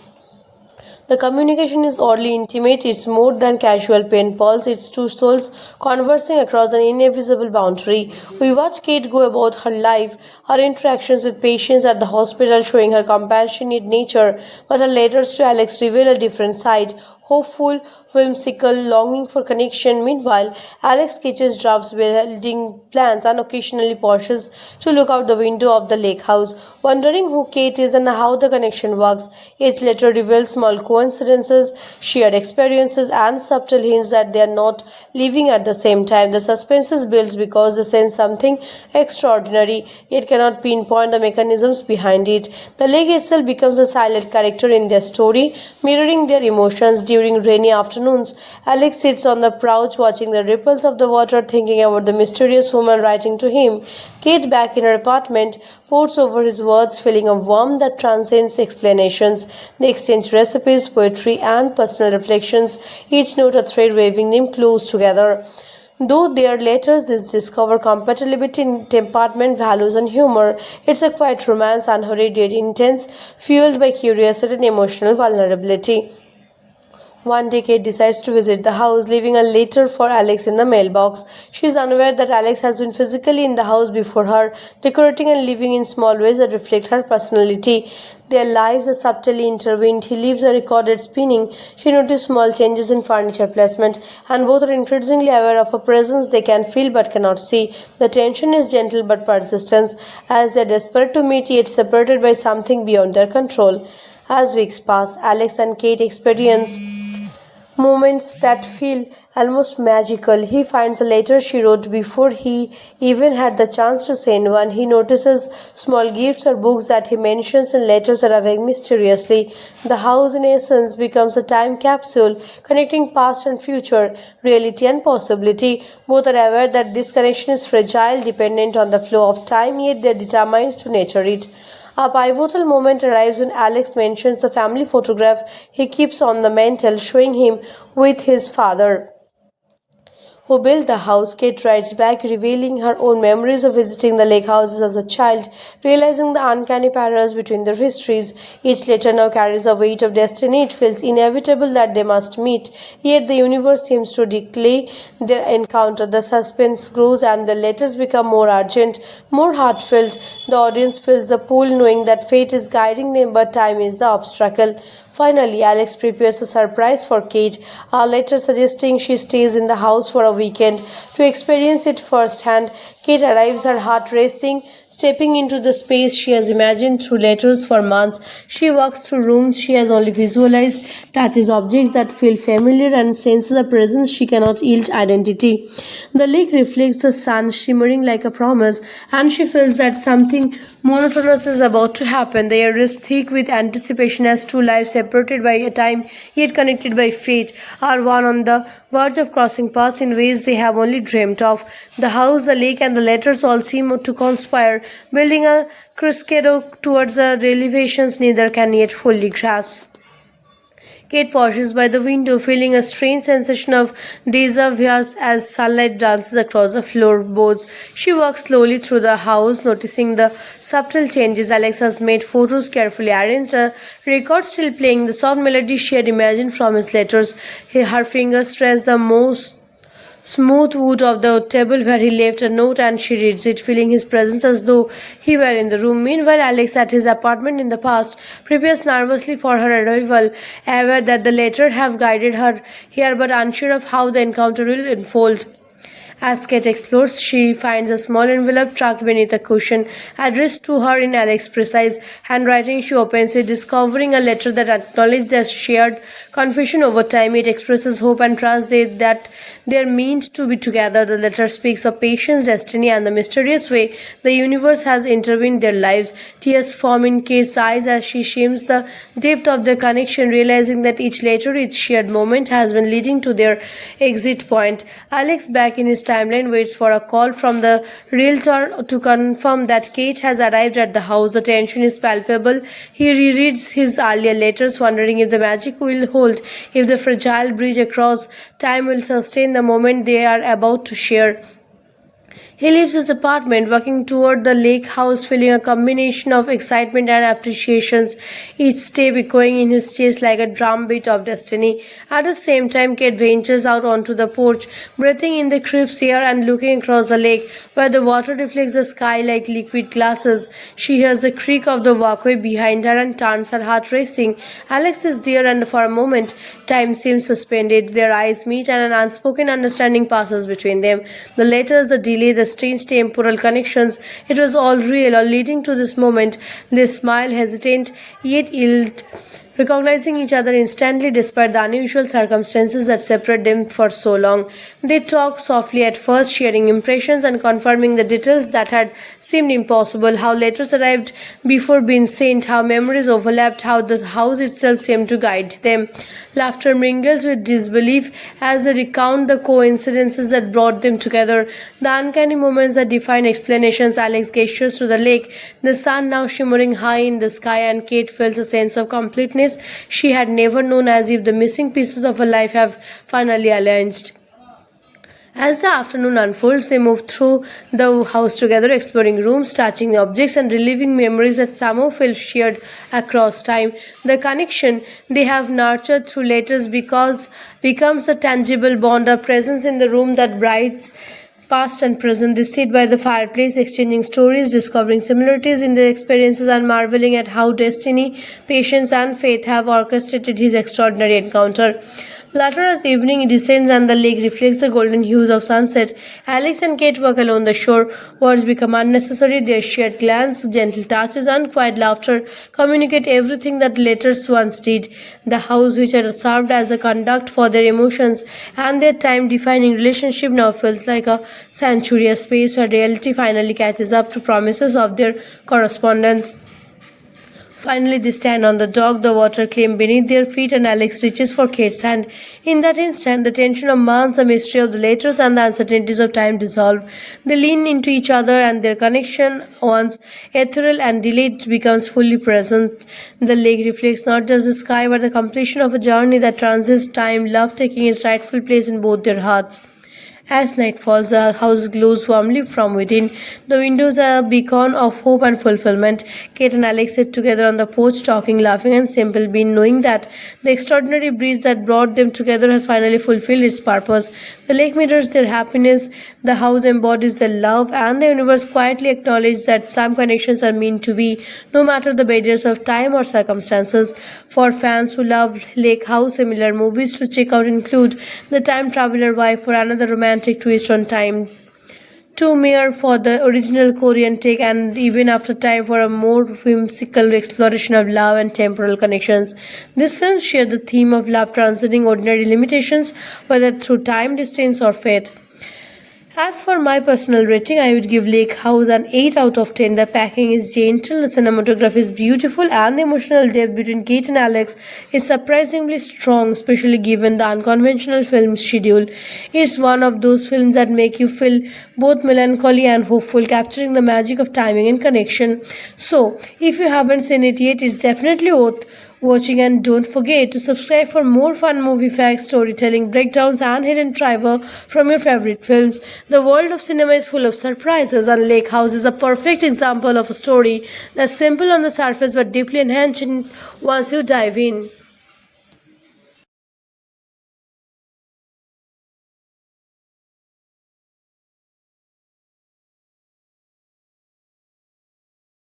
The communication is oddly intimate, it's more than casual pen pals, it's two souls conversing across an invisible boundary. We watch Kate go about her life, her interactions with patients at the hospital showing her compassionate nature, but her letters to Alex reveal a different side, hopeful, whimsical, longing for connection. Meanwhile, Alex sketches drafts building plans and occasionally pauses to look out the window of the lake house, wondering who Kate is and how the connection works. Each letter reveals small coincidences, shared experiences, and subtle hints that they are not living at the same time. The suspense is built because they sense something extraordinary, yet cannot pinpoint the mechanisms behind it. The lake itself becomes a silent character in their story, mirroring their emotions. During rainy afternoons, Alex sits on the couch watching the ripples of the water, thinking about the mysterious woman writing to him. Kate, back in her apartment, pours over his words, feeling a warmth that transcends explanations. They exchange recipes, poetry, and personal reflections, each note a thread weaving them close together. Though their letters discover compatibility in temperament, values, and humor, it's a quiet romance, unhurried yet intense, fueled by curiosity and emotional vulnerability. One day, Kate decides to visit the house, leaving a letter for Alex in the mailbox. She is unaware that Alex has been physically in the house before her, decorating and living in small ways that reflect her personality. Their lives are subtly intertwined. He leaves a recorded spinning. She notices small changes in furniture placement, and both are increasingly aware of a presence they can feel but cannot see. The tension is gentle but persistent, as they are desperate to meet yet separated by something beyond their control. As weeks pass, Alex and Kate experience moments that feel almost magical. He finds a letter she wrote before he even had the chance to send one. He notices small gifts or books that he mentions in letters arriving mysteriously. The house, in essence, becomes a time capsule connecting past and future, reality and possibility. Both are aware that this connection is fragile, dependent on the flow of time, yet they are determined to nurture it. A pivotal moment arrives when Alex mentions the family photograph he keeps on the mantel, showing him with his father, who built the house. Kate writes back, revealing her own memories of visiting the lake houses as a child, realizing the uncanny parallels between their histories. Each letter now carries a weight of destiny. It feels inevitable that they must meet, yet the universe seems to declare their encounter. The suspense grows and the letters become more urgent, more heartfelt. The audience feels the pull, knowing that fate is guiding them, but time is the obstacle. Finally, Alex prepares a surprise for Kate, a letter suggesting she stays in the house for a weekend to experience it firsthand. Kate arrives, her heart racing, stepping into the space she has imagined through letters for months. She walks through rooms she has only visualized, touches objects that feel familiar, and senses a presence she cannot yield identity. The lake reflects the sun, shimmering like a promise, and she feels that something monotonous is about to happen. The air is thick with anticipation as two lives separated by a time yet connected by fate are one on the verge of crossing paths in ways they have only dreamt of. The house, the lake, and the letters all seem to conspire, building a crescendo towards the revelations neither can yet fully grasp. Kate pauses by the window, feeling a strange sensation of déjà vu as sunlight dances across the floorboards. She walks slowly through the house, noticing the subtle changes. Alex has made photos carefully arranged, a record still playing the soft melody she had imagined from his letters. Her fingers trace the most smooth wood of the table where he left a note, and she reads it, feeling his presence as though he were in the room. Meanwhile, Alex, at his apartment in the past, prepares nervously for her arrival, aware that the letter have guided her here but unsure of how the encounter will unfold. As Kate explores, she finds a small envelope tucked beneath a cushion, addressed to her in Alex's precise handwriting. She opens it, discovering a letter that acknowledges their shared confession over time. It expresses hope and trust that they're meant to be together. The letter speaks of patience, destiny, and the mysterious way the universe has intervened their lives. Tears form in Kate's eyes as she shames the depth of their connection, realizing that each letter, each shared moment has been leading to their exit point. Alex, back in his timeline, waits for a call from the realtor to confirm that Kate has arrived at the house. The tension is palpable. He rereads his earlier letters, wondering if the magic will hold, if the fragile bridge across time will sustain the moment they are about to share. He leaves his apartment, walking toward the lake house, feeling a combination of excitement and appreciations, each step echoing in his chest like a drumbeat of destiny. At the same time, Kate ventures out onto the porch, breathing in the crisp air and looking across the lake, where the water reflects the sky like liquid glasses. She hears the creak of the walkway behind her and turns, her heart racing. Alex is there, and for a moment, time seems suspended. Their eyes meet, and an unspoken understanding passes between them. The letters, the delay, the strange temporal connections, it was all real, all leading to this moment. They smile, hesitant, yet yield, recognizing each other instantly despite the unusual circumstances that separate them for so long. They talk softly at first, sharing impressions and confirming the details that had seemed impossible, how letters arrived before being sent, how memories overlapped, how the house itself seemed to guide them. Laughter mingles with disbelief as they recount the coincidences that brought them together, the uncanny moments that define explanations. Alex gestures to the lake, the sun now shimmering high in the sky, and Kate feels a sense of completeness she had never known, as if the missing pieces of her life have finally aligned. As the afternoon unfolds, they move through the house together, exploring rooms, touching objects, and reliving memories that somehow feel shared across time. The connection they have nurtured through letters becomes a tangible bond, a presence in the room that brights past and present. They sit by the fireplace, exchanging stories, discovering similarities in their experiences, and marveling at how destiny, patience, and faith have orchestrated his extraordinary encounter. Later, as evening descends and the lake reflects the golden hues of sunset, Alex and Kate walk along the shore. Words become unnecessary. Their shared glance, gentle touches, and quiet laughter communicate everything that letters once did. The house, which had served as a conduct for their emotions and their time-defining relationship, now feels like a sanctuary, a space where reality finally catches up to promises of their correspondence. Finally, they stand on the dock, the water clean beneath their feet, and Alex reaches for Kate's hand. In that instant, the tension of months, the mystery of the letters, and the uncertainties of time dissolve. They lean into each other, and their connection, once ethereal and delayed, becomes fully present. The lake reflects not just the sky, but the completion of a journey that transcends time, love taking its rightful place in both their hearts. As night falls, the house glows warmly from within. The windows are a beacon of hope and fulfillment. Kate and Alex sit together on the porch, talking, laughing, and simple being, knowing that the extraordinary breeze that brought them together has finally fulfilled its purpose. The lake mirrors their happiness, the house embodies their love, and the universe quietly acknowledges that some connections are meant to be, no matter the barriers of time or circumstances. For fans who love Lake House, similar movies to check out include The Time Traveler Wife, for another romantic twist on time, Two Mere for the original Korean take, and Even After Time for a more whimsical exploration of love and temporal connections. These films share the theme of love transcending ordinary limitations, whether through time, distance, or fate. As for my personal rating, I would give Lake House an 8 out of 10. The packing is gentle, the cinematography is beautiful, and the emotional depth between Kate and Alex is surprisingly strong, especially given the unconventional film schedule. It's one of those films that make you feel both melancholy and hopeful, capturing the magic of timing and connection. So, if you haven't seen it yet, it's definitely worth watching, and don't forget to subscribe for more fun movie facts, storytelling, breakdowns, and hidden trivia from your favorite films. The world of cinema is full of surprises, and Lake House is a perfect example of a story that's simple on the surface but deeply enhancing once you dive in.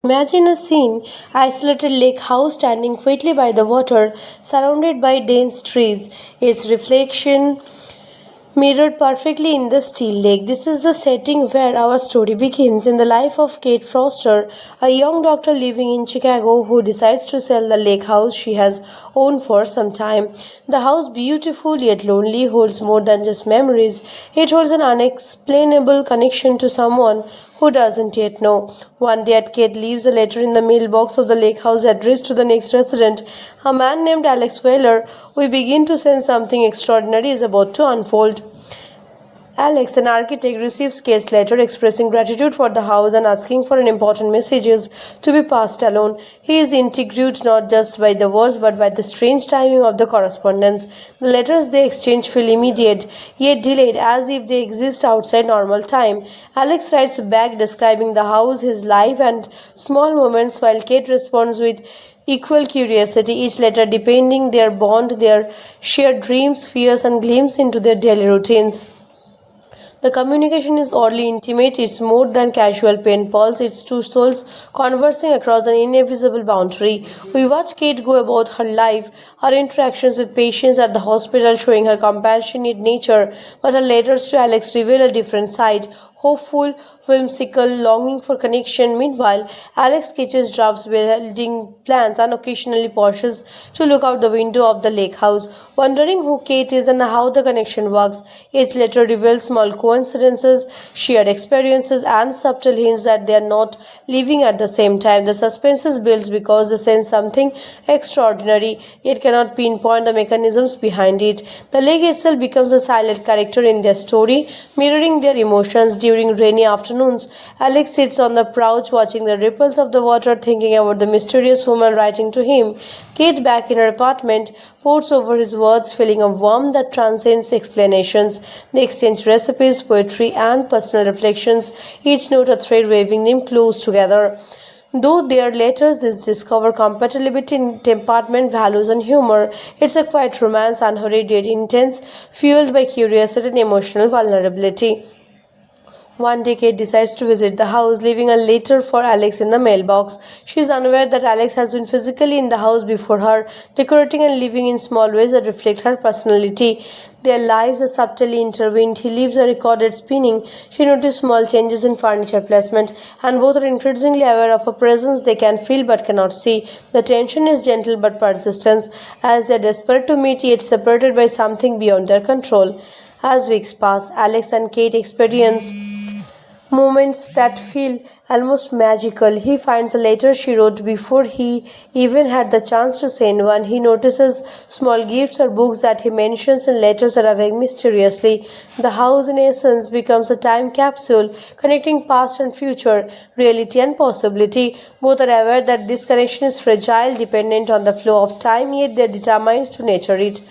Imagine a scene, isolated lake house standing quietly by the water, surrounded by dense trees. Its reflection mirrored perfectly in the steel lake. This is the setting where our story begins in the life of Kate Foster, a young doctor living in Chicago who decides to sell the lake house she has owned for some time. The house, beautiful yet lonely, holds more than just memories. It holds an unexplainable connection to someone who doesn't yet know. One day, Kate leaves a letter in the mailbox of the lake house addressed to the next resident, a man named Alex Wheeler. We begin to sense something extraordinary is about to unfold. Alex, an architect, receives Kate's letter expressing gratitude for the house and asking for an important messages to be passed along. He is intrigued not just by the words but by the strange timing of the correspondence. The letters they exchange feel immediate, yet delayed, as if they exist outside normal time. Alex writes back describing the house, his life, and small moments, while Kate responds with equal curiosity, each letter depending their bond, their shared dreams, fears, and glimpses into their daily routines. The communication is oddly intimate, it's more than casual pen pals, it's two souls conversing across an invisible boundary. We watch Kate go about her life, her interactions with patients at the hospital showing her compassionate nature, but her letters to Alex reveal a different side, hopeful, whimsical, longing for connection. Meanwhile, Alex sketches drafts, building plans, and occasionally pauses to look out the window of the lake house, wondering who Kate is and how the connection works. Each letter reveals small coincidences, shared experiences, and subtle hints that they are not living at the same time. The suspense is built because they sense something extraordinary, yet cannot pinpoint the mechanisms behind it. The lake itself becomes a silent character in their story, mirroring their emotions. During rainy afternoons, Alex sits on the porch watching the ripples of the water, thinking about the mysterious woman writing to him. Kate, back in her apartment, pours over his words, feeling a warmth that transcends explanations. They exchange recipes, poetry, and personal reflections, each note a thread weaving them close together. Though their letters discover compatibility in temperament, values, and humor, it's a quiet romance, unhurried yet intense, fueled by curiosity and emotional vulnerability. One day, Kate decides to visit the house, leaving a letter for Alex in the mailbox. She is unaware that Alex has been physically in the house before her, decorating and living in small ways that reflect her personality. Their lives are subtly intertwined. He leaves a recorded spinning. She notices small changes in furniture placement, and both are increasingly aware of a presence they can feel but cannot see. The tension is gentle but persistent, as they are desperate to meet yet separated by something beyond their control. As weeks pass, Alex and Kate experience moments that feel almost magical. He finds a letter she wrote before he even had the chance to send one. He notices small gifts or books that he mentions in letters arriving mysteriously. The house, in essence, becomes a time capsule connecting past and future, reality and possibility. Both are aware that this connection is fragile, dependent on the flow of time, yet they are determined to nurture it.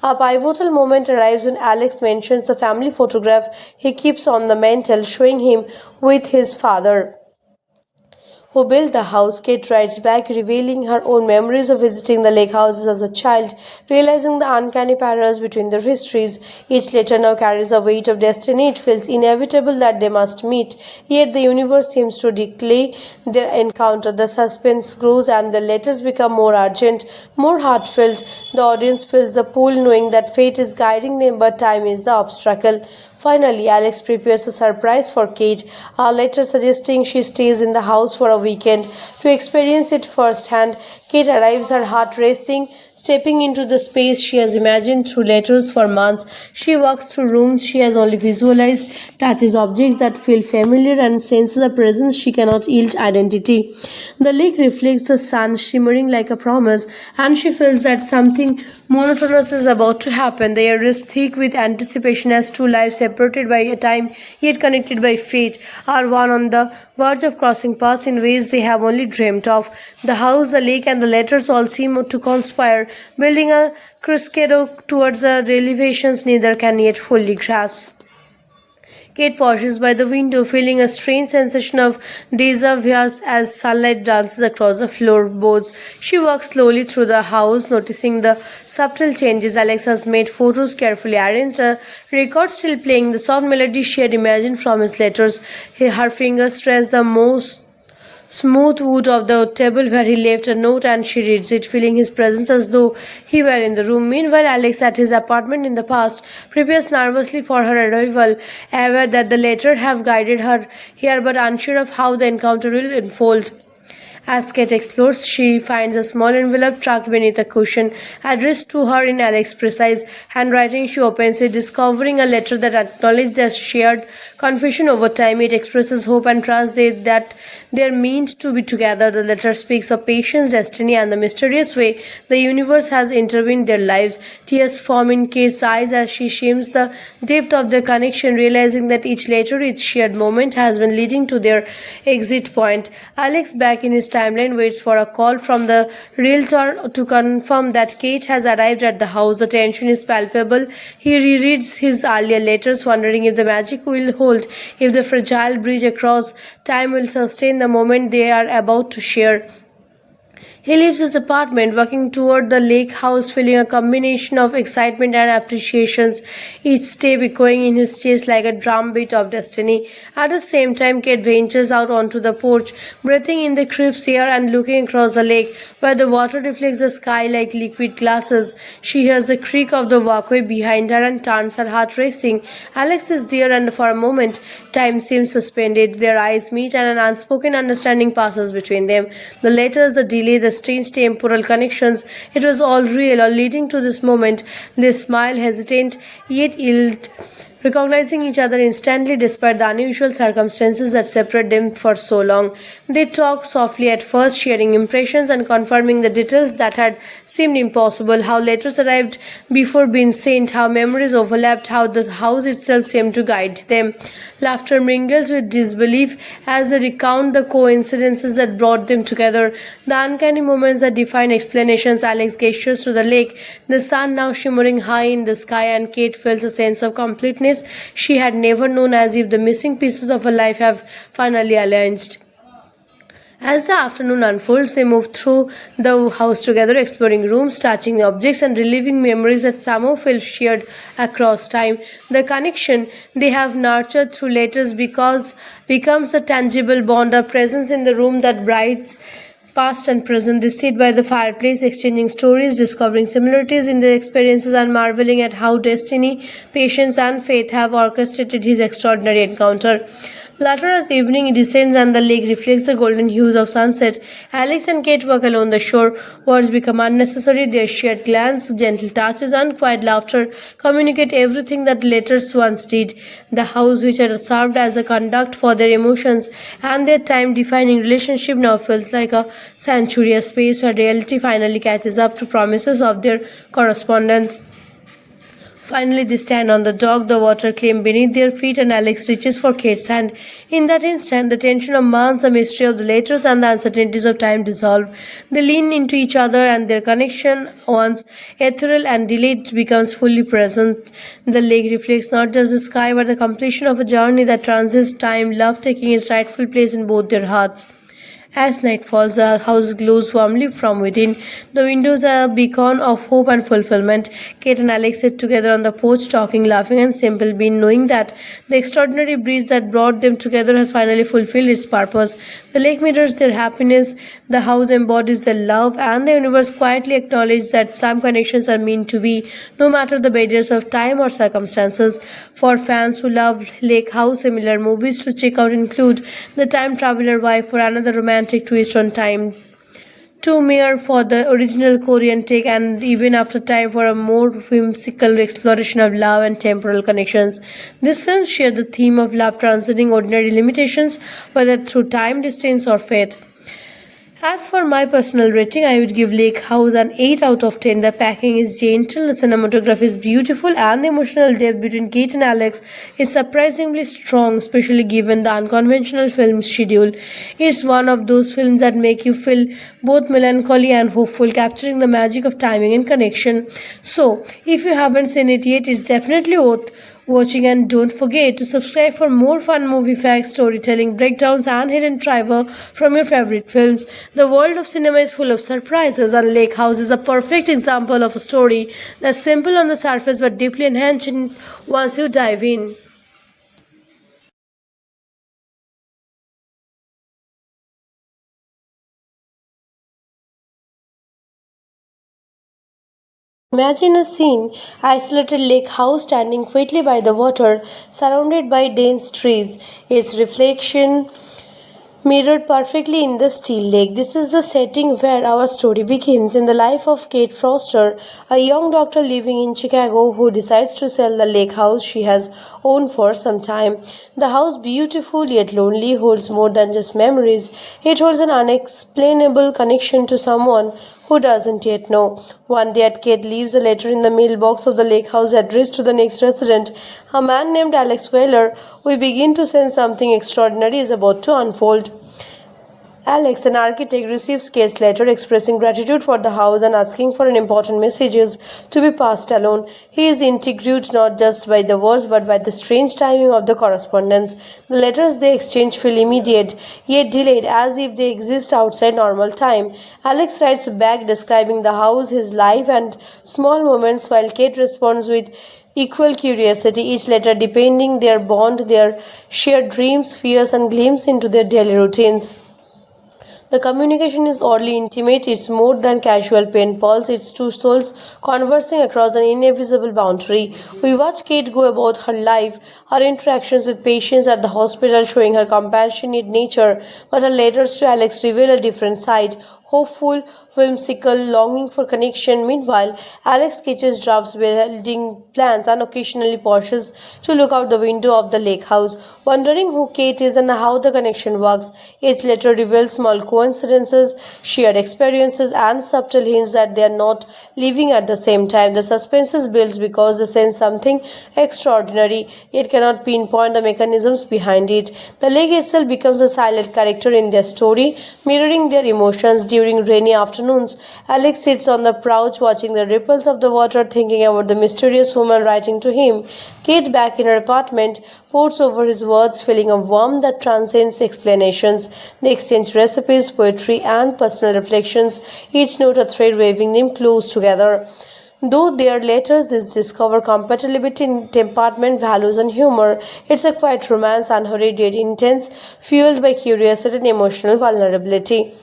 A pivotal moment arrives when Alex mentions the family photograph he keeps on the mantel, showing him with his father, who built the house. Kate writes back, revealing her own memories of visiting the lake houses as a child, realizing the uncanny parallels between their histories. Each letter now carries a weight of destiny. It feels inevitable that they must meet, yet the universe seems to declare their encounter. The suspense grows and the letters become more urgent, more heartfelt. The audience feels the pull, knowing that fate is guiding them, but time is the obstacle. Finally, Alex prepares a surprise for Kate, a letter suggesting she stays in the house for a weekend to experience it firsthand. Kate arrives, her heart racing, stepping into the space she has imagined through letters for months. She walks through rooms she has only visualized, touches objects that feel familiar, and senses a presence she cannot yield identity. The lake reflects the sun, shimmering like a promise, and she feels that something monotonous is about to happen. The air is thick with anticipation as two lives separated by a time yet connected by fate are one on the verge of crossing paths in ways they have only dreamt of. The house, the lake, and the letters all seem to conspire, building a crescendo towards the revelations neither can yet fully grasp. Kate pauses by the window, feeling a strange sensation of deja vu as sunlight dances across the floorboards. She walks slowly through the house, noticing the subtle changes. Alex has made photos carefully arranged, a record still playing the soft melody she had imagined from his letters. Her fingers trace the most smooth wood of the table where he left a note, and she reads it, feeling his presence as though he were in the room. Meanwhile, Alex at his apartment in the past prepares nervously for her arrival, aware that the letter have guided her here but unsure of how the encounter will unfold. As Kate explores, she finds a small envelope tucked beneath a cushion, addressed to her in Alex's precise handwriting. She opens it, discovering a letter that acknowledges their shared confusion over time. It expresses hope and trust that they're meant to be together. The letter speaks of patience, destiny, and the mysterious way the universe has intervened their lives. Tears form in Kate's eyes as she shims the depth of their connection, realizing that each letter, each shared moment has been leading to their exit point. Alex, back in his timeline, waits for a call from the realtor to confirm that Kate has arrived at the house. The tension is palpable. He rereads his earlier letters, wondering if the magic will hold, if the fragile bridge across time will sustain the moment they are about to share. He leaves his apartment, walking toward the lake house, feeling a combination of excitement and appreciations, each step echoing in his chest like a drumbeat of destiny. At the same time, Kate ventures out onto the porch, breathing in the crisp air and looking across the lake, where the water reflects the sky like liquid glasses. She hears the creak of the walkway behind her and turns, her heart racing. Alex is there, and for a moment, time seems suspended. Their eyes meet, and an unspoken understanding passes between them. The letters, the delay, the strange temporal connections, it was all real, all leading to this moment. They smile, hesitant, yet yield, recognizing each other instantly despite the unusual circumstances that separate them for so long. They talk softly at first, sharing impressions and confirming the details that had seemed impossible, how letters arrived before being sent, how memories overlapped, how the house itself seemed to guide them. Laughter mingles with disbelief as they recount the coincidences that brought them together, the uncanny moments that define explanations. Alex gestures to the lake, the sun now shimmering high in the sky, and Kate feels a sense of completeness she had never known, as if the missing pieces of her life have finally aligned. As the afternoon unfolds, they move through the house together, exploring rooms, touching objects, and reliving memories that somehow feel shared across time. The connection they have nurtured through letters becomes a tangible bond, a presence in the room that brights past and present. They sit by the fireplace, exchanging stories, discovering similarities in their experiences, and marveling at how destiny, patience, and faith have orchestrated his extraordinary encounter. Later, as evening descends and the lake reflects the golden hues of sunset, Alex and Kate walk along the shore. Words become unnecessary. Their shared glance, gentle touches, and quiet laughter communicate everything that letters once did. The house, which had served as a conduct for their emotions and their time-defining relationship, now feels like a sanctuary, a space where reality finally catches up to promises of their correspondence. Finally, they stand on the dock, the water claim beneath their feet, and Alex reaches for Kate's hand. In that instant, the tension of months, the mystery of the letters, and the uncertainties of time dissolve. They lean into each other, and their connection, once ethereal and delayed, becomes fully present. The lake reflects not just the sky, but the completion of a journey that transcends time, love taking its rightful place in both their hearts. As night falls, the house glows warmly from within. The windows are a beacon of hope and fulfillment. Kate and Alex sit together on the porch, talking, laughing, and simple being, knowing that the extraordinary breeze that brought them together has finally fulfilled its purpose. The lake mirrors their happiness, the house embodies their love, and the universe quietly acknowledges that some connections are meant to be, no matter the barriers of time or circumstances. For fans who love Lake House, similar movies to check out include The Time Traveler Wife, for another romantic twist on time, Two Mere for the original Korean take, and Even After Time for a more whimsical exploration of love and temporal connections. These films share the theme of love transcending ordinary limitations, whether through time, distance, or fate. As for my personal rating, I would give Lake House an 8 out of 10. The packing is gentle, the cinematography is beautiful, and the emotional depth between Kate and Alex is surprisingly strong, especially given the unconventional film schedule. It's one of those films that make you feel both melancholy and hopeful, capturing the magic of timing and connection. So, if you haven't seen it yet, it's definitely worth watching, and don't forget to subscribe for more fun movie facts, storytelling, breakdowns, and hidden trivia from your favorite films. The world of cinema is full of surprises, and Lake House is a perfect example of a story that's simple on the surface but deeply enhancing once you dive in. Imagine a scene, isolated lake house standing quietly by the water, surrounded by dense trees, its reflection mirrored perfectly in the still lake. This is the setting where our story begins in the life of Kate Foster, a young doctor living in Chicago who decides to sell the lake house she has owned for some time. The house, beautiful yet lonely, holds more than just memories. It holds an unexplainable connection to someone who doesn't yet know. One day, Kate leaves a letter in the mailbox of the lake house addressed to the next resident, a man named Alex Wheeler. We begin to sense something extraordinary is about to unfold. Alex, an architect, receives Kate's letter expressing gratitude for the house and asking for an important messages to be passed along. He is intrigued not just by the words but by the strange timing of the correspondence. The letters they exchange feel immediate, yet delayed, as if they exist outside normal time. Alex writes back describing the house, his life, and small moments, while Kate responds with equal curiosity, each letter depending their bond, their shared dreams, fears, and glimpse into their daily routines. The communication is oddly intimate, it's more than casual pen pals, it's two souls conversing across an invisible boundary. We watch Kate go about her life, her interactions with patients at the hospital showing her compassionate nature, but her letters to Alex reveal a different side, hopeful, whimsical, longing for connection. Meanwhile, Alex sketches drafts, building plans, and occasionally pauses to look out the window of the lake house, wondering who Kate is and how the connection works. Each letter reveals small coincidences, shared experiences, and subtle hints that they are not living at the same time. The suspense is built because they sense something extraordinary, yet cannot pinpoint the mechanisms behind it. The lake itself becomes a silent character in their story, mirroring their emotions. During rainy afternoons, Alex sits on the porch watching the ripples of the water, thinking about the mysterious woman writing to him. Kate, back in her apartment, pours over his words, feeling a warmth that transcends explanations. They exchange recipes, poetry, and personal reflections, each note a thread weaving them close together. Though their letters discover compatibility in temperament, values, and humor, it's a quiet romance, unhurried yet intense, fueled by curiosity and emotional vulnerability.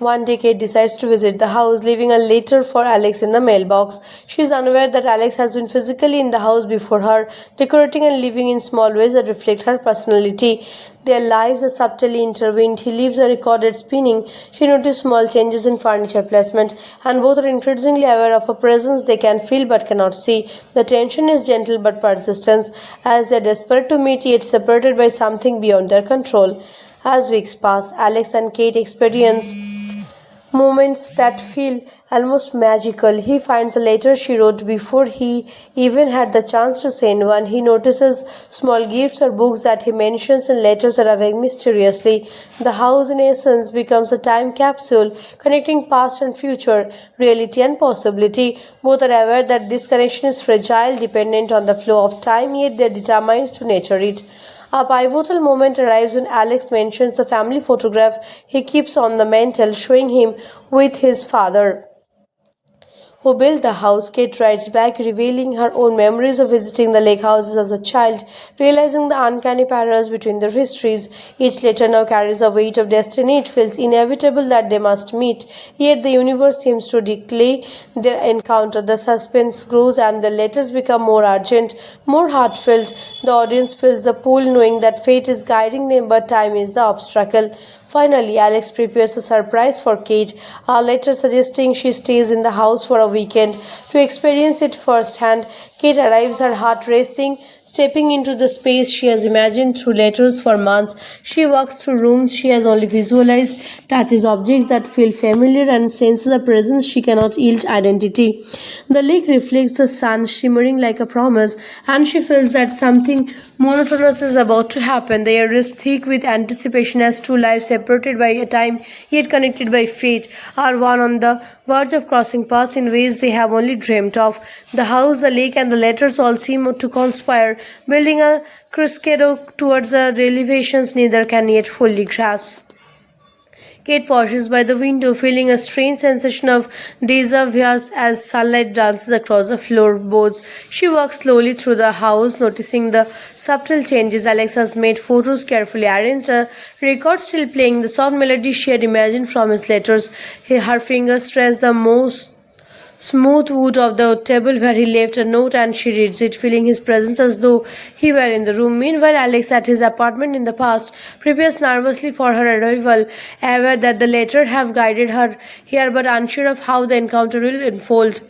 One day, Kate decides to visit the house, leaving a letter for Alex in the mailbox. She is unaware that Alex has been physically in the house before her, decorating and living in small ways that reflect her personality. Their lives are subtly intertwined. He leaves a recorded spinning. She notices small changes in furniture placement, and both are increasingly aware of a presence they can feel but cannot see. The tension is gentle but persistent, as they are desperate to meet yet separated by something beyond their control. As weeks pass, Alex and Kate experience moments that feel almost magical. He finds a letter she wrote before he even had the chance to send one. He notices small gifts or books that he mentions in letters arriving mysteriously. The house, in essence, becomes a time capsule connecting past and future, reality and possibility. Both are aware that this connection is fragile, dependent on the flow of time, yet they are determined to nurture it. A pivotal moment arrives when Alex mentions the family photograph he keeps on the mantel, showing him with his father, who built the house. Kate writes back, revealing her own memories of visiting the lake houses as a child, realizing the uncanny parallels between their histories. Each letter now carries a weight of destiny. It feels inevitable that they must meet, yet the universe seems to declare their encounter. The suspense grows and the letters become more urgent, more heartfelt. The audience feels the pull, knowing that fate is guiding them, but time is the obstacle. Finally, Alex prepares a surprise for Kate, a letter suggesting she stays in the house for a weekend to experience it firsthand. Kate arrives, her heart racing, stepping into the space she has imagined through letters for months. She walks through rooms she has only visualized, touches objects that feel familiar, and senses a presence she cannot yield identity. The lake reflects the sun, shimmering like a promise, and she feels that something monotonous is about to happen. The air is thick with anticipation as two lives separated by a time yet connected by fate are one on the verge of crossing paths in ways they have only dreamt of. The house, the lake, and the letters all seem to conspire, building a crescendo towards the revelations neither can yet fully grasp. Kate pauses by the window, feeling a strange sensation of déjà vu as sunlight dances across the floorboards. She walks slowly through the house, noticing the subtle changes. Alex has made photos carefully arranged, a record still playing the soft melody she had imagined from his letters. Her fingers trace the most smooth wood of the table where he left a note, and she reads it, feeling his presence as though he were in the room. Meanwhile, Alex, at his apartment in the past, prepares nervously for her arrival, aware that the letter have guided her here but unsure of how the encounter will unfold.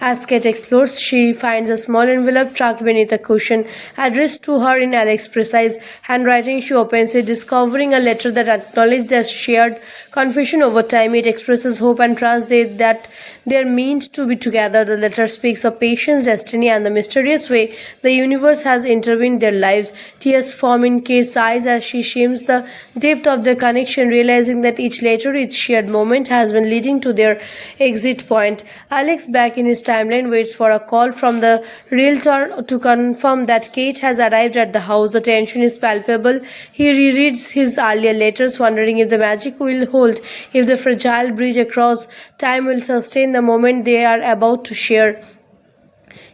As Kate explores, she finds a small envelope tucked beneath a cushion, addressed to her in Alex's precise handwriting. She opens it, discovering a letter that acknowledges their shared confusion over time. It expresses hope and trust that they're meant to be together. The letter speaks of patience, destiny, and the mysterious way the universe has intervened their lives. Tears form in Kate's eyes as she shims the depth of their connection, realizing that each letter, each shared moment has been leading to their exit point. Alex, back in his timeline, waits for a call from the realtor to confirm that Kate has arrived at the house. The tension is palpable. He rereads his earlier letters, wondering if the magic will hold, if the fragile bridge across time will sustain the moment they are about to share.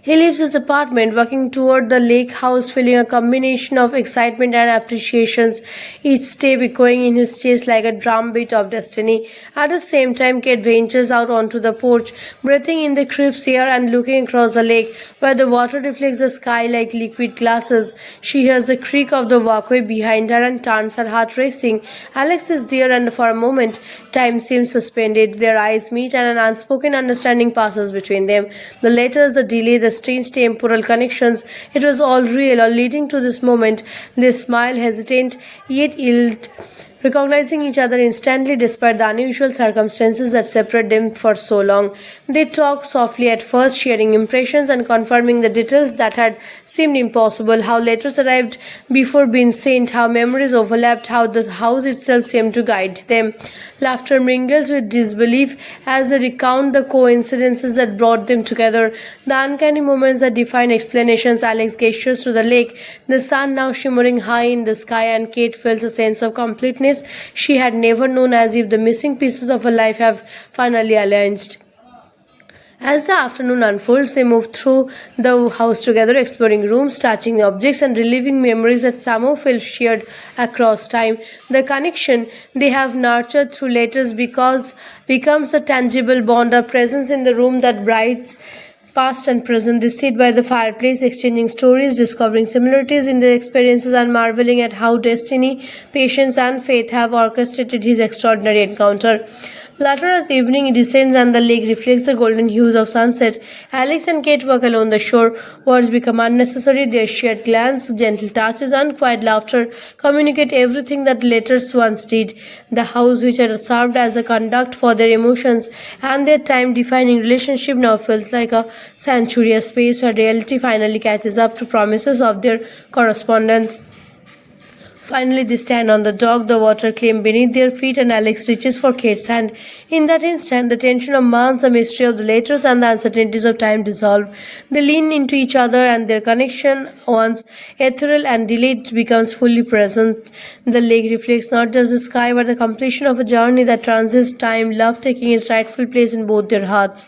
He leaves his apartment, walking toward the lake house, feeling a combination of excitement and appreciations, each step echoing in his chest like a drumbeat of destiny. At the same time, Kate ventures out onto the porch, breathing in the crisp air and looking across the lake, where the water reflects the sky like liquid glasses. She hears the creak of the walkway behind her and turns, her heart racing. Alex is there, and for a moment, time seems suspended. Their eyes meet, and an unspoken understanding passes between them. The letters, the delay, the strange temporal connections, it was all real, all leading to this moment. They smile, hesitant, yet yield, recognizing each other instantly despite the unusual circumstances that separate them for so long. They talk softly at first, sharing impressions and confirming the details that had seemed impossible, how letters arrived before being sent, how memories overlapped, how the house itself seemed to guide them. Laughter mingles with disbelief as they recount the coincidences that brought them together, the uncanny moments that define explanations. Alex gestures to the lake, the sun now shimmering high in the sky, and Kate feels a sense of completeness she had never known, as if the missing pieces of her life have finally aligned. As the afternoon unfolds, they move through the house together, exploring rooms, touching objects, and reliving memories that somehow feel shared across time. The connection they have nurtured through letters becomes a tangible bond, a presence in the room that brights past and present. They sit by the fireplace, exchanging stories, discovering similarities in their experiences, and marveling at how destiny, patience, and faith have orchestrated his extraordinary encounter. Later, as evening descends and the lake reflects the golden hues of sunset, Alex and Kate walk along the shore. Words become unnecessary. Their shared glance, gentle touches, and quiet laughter communicate everything that letters once did. The house, which had served as a conduct for their emotions and their time-defining relationship, now feels like a sanctuary, a space where reality finally catches up to promises of their correspondence. Finally, they stand on the dock, the water clean beneath their feet, and Alex reaches for Kate's hand. In that instant, the tension of months, the mystery of the letters, and the uncertainties of time dissolve. They lean into each other, and their connection, once ethereal and delayed, becomes fully present. The lake reflects not just the sky, but the completion of a journey that transcends time, love taking its rightful place in both their hearts.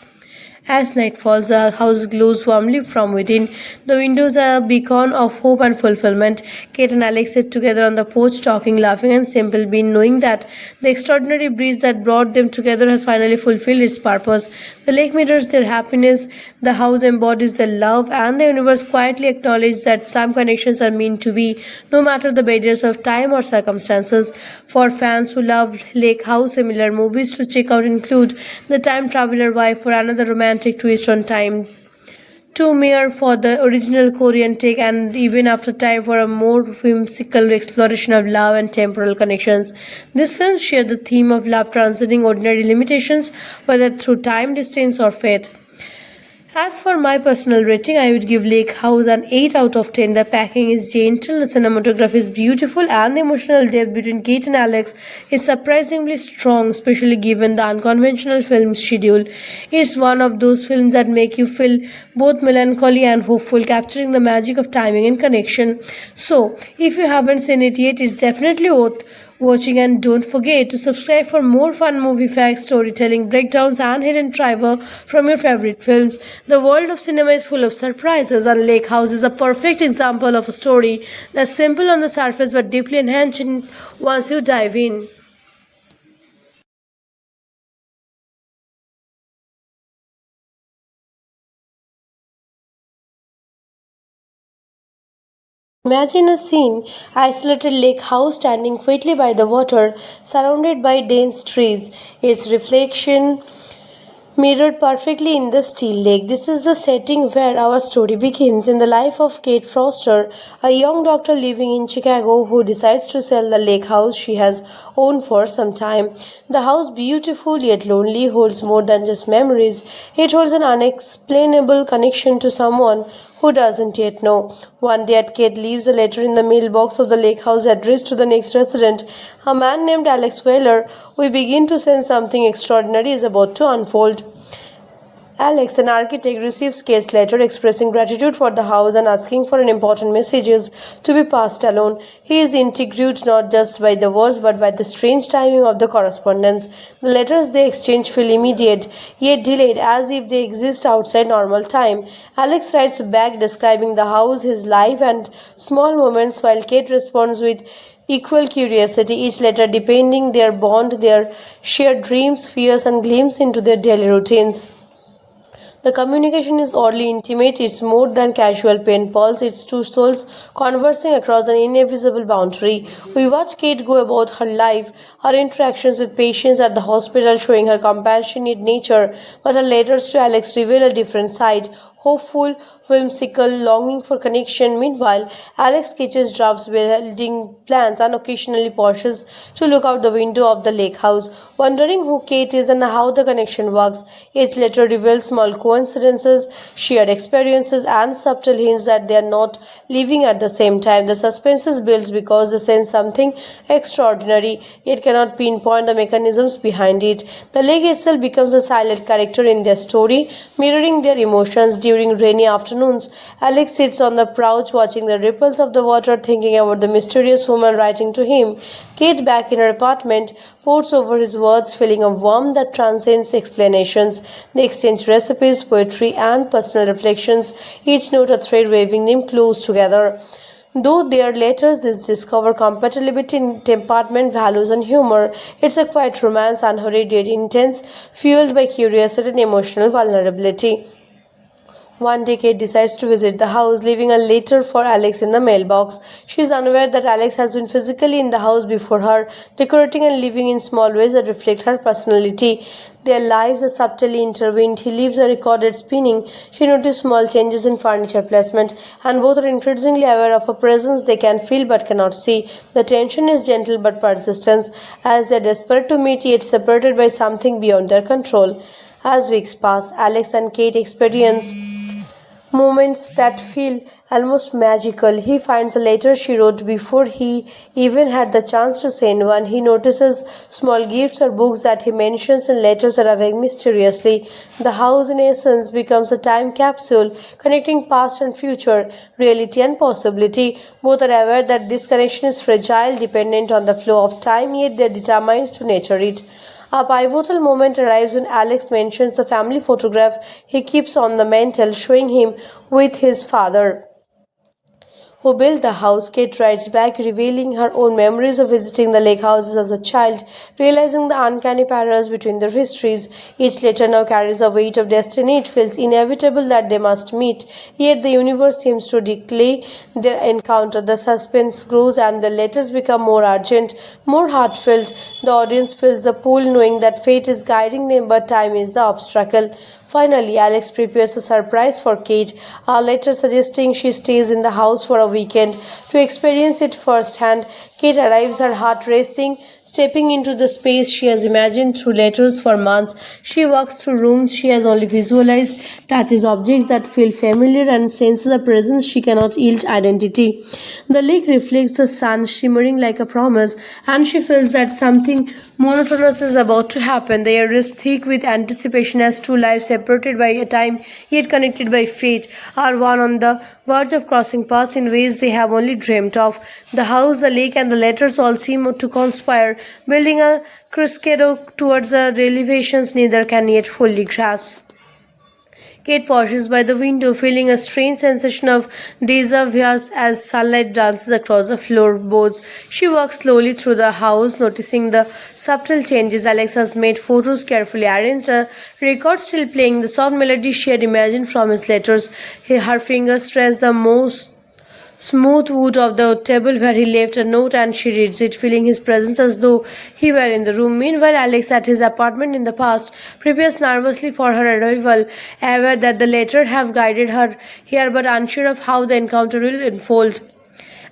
As night falls, the house glows warmly from within. The windows are a beacon of hope and fulfillment. Kate and Alex sit together on the porch, talking, laughing, and simple being, knowing that the extraordinary breeze that brought them together has finally fulfilled its purpose. The lake mirrors their happiness, the house embodies their love, and the universe quietly acknowledges that some connections are meant to be, no matter the barriers of time or circumstances. For fans who love Lake House, similar movies to check out include The Time Traveler Wife, for another romantic twist on time, Two Mere for the original Korean take, and Even After Time for a more whimsical exploration of love and temporal connections. These films share the theme of love transcending ordinary limitations, whether through time, distance, or fate. As for my personal rating, I would give Lake House an 8 out of 10. The packing is gentle, the cinematography is beautiful, and the emotional depth between Kate and Alex is surprisingly strong, especially given the unconventional film schedule. It's one of those films that make you feel both melancholy and hopeful, capturing the magic of timing and connection. So, if you haven't seen it yet, it's definitely worth watching, and don't forget to subscribe for more fun movie facts, storytelling, breakdowns, and hidden trivia from your favorite films. The world of cinema is full of surprises, and Lake House is a perfect example of a story that's simple on the surface but deeply enhancing once you dive in. Imagine a scene, isolated lake house standing quietly by the water, surrounded by dense trees, its reflection mirrored perfectly in the still lake. This is the setting where our story begins in the life of Kate Foster, a young doctor living in Chicago who decides to sell the lake house she has owned for some time. The house, beautiful yet lonely, holds more than just memories. It holds an unexplainable connection to someone who doesn't yet know. One day, Kate leaves a letter in the mailbox of the lake house addressed to the next resident, a man named Alex Wheeler. We begin to sense something extraordinary is about to unfold. Alex, an architect, receives Kate's letter expressing gratitude for the house and asking for an important messages to be passed along. He is intrigued not just by the words but by the strange timing of the correspondence. The letters they exchange feel immediate, yet delayed, as if they exist outside normal time. Alex writes back describing the house, his life, and small moments, while Kate responds with equal curiosity, each letter depending their bond, their shared dreams, fears, and glimpses into their daily routines. The communication is oddly intimate, it's more than casual pen pals, it's two souls conversing across an invisible boundary. We watch Kate go about her life, her interactions with patients at the hospital showing her compassionate nature, but her letters to Alex reveal a different side, hopeful, whimsical, longing for connection. Meanwhile, Alex sketches drafts building plans and occasionally pauses to look out the window of the lake house, wondering who Kate is and how the connection works. Each letter reveals small coincidences, shared experiences, and subtle hints that they are not living at the same time. The suspense is built because they sense something extraordinary, yet cannot pinpoint the mechanisms behind it. The lake itself becomes a silent character in their story, mirroring their emotions. During rainy afternoons, Alex sits on the couch watching the ripples of the water, thinking about the mysterious woman writing to him. Kate, back in her apartment, pours over his words, feeling a warmth that transcends explanations. They exchange recipes, poetry, and personal reflections, each note a thread weaving them close together. Though their letters discover compatibility in temperament, values, and humor, it's a quiet romance, unhurried yet intense, fueled by curiosity and emotional vulnerability. One day, Kate decides to visit the house, leaving a letter for Alex in the mailbox. She is unaware that Alex has been physically in the house before her, decorating and living in small ways that reflect her personality. Their lives are subtly intertwined. He leaves a recorded spinning. She notices small changes in furniture placement, and both are increasingly aware of a presence they can feel but cannot see. The tension is gentle but persistent, as they are desperate to meet yet separated by something beyond their control. As weeks pass, Alex and Kate experience moments that feel almost magical. He finds a letter she wrote before he even had the chance to send one. He notices small gifts or books that he mentions in letters arriving mysteriously. The house, in essence, becomes a time capsule connecting past and future, reality and possibility. Both are aware that this connection is fragile, dependent on the flow of time, yet they are determined to nurture it. A pivotal moment arrives when Alex mentions the family photograph he keeps on the mantel, showing him with his father, who built the house. Kate writes back, revealing her own memories of visiting the lake houses as a child, realizing the uncanny parallels between their histories. Each letter now carries a weight of destiny. It feels inevitable that they must meet, yet the universe seems to declare their encounter. The suspense grows and the letters become more urgent, more heartfelt. The audience feels the pull, knowing that fate is guiding them, but time is the obstacle. Finally, Alex prepares a surprise for Kate, a letter suggesting she stays in the house for a weekend to experience it firsthand. Kate arrives, her heart racing, stepping into the space she has imagined through letters for months. She walks through rooms she has only visualized, touches objects that feel familiar, and senses a presence she cannot yield identity. The lake reflects the sun, shimmering like a promise, and she feels that something monotonous is about to happen. The air is thick with anticipation as two lives separated by a time yet connected by fate are one on the verge of crossing paths in ways they have only dreamt of. The house, the lake, and the letters all seem to conspire, building a crescendo towards the revelations neither can yet fully grasp. Kate pauses by the window, feeling a strange sensation of déjà vu as sunlight dances across the floorboards. She walks slowly through the house, noticing the subtle changes. Alex has made photos carefully arranged, a record still playing the soft melody she had imagined from his letters. Her fingers trace the most smooth wood of the table where he left a note, and she reads it, feeling his presence as though he were in the room. Meanwhile, Alex, at his apartment in the past, prepares nervously for her arrival, aware that the letter have guided her here but unsure of how the encounter will unfold.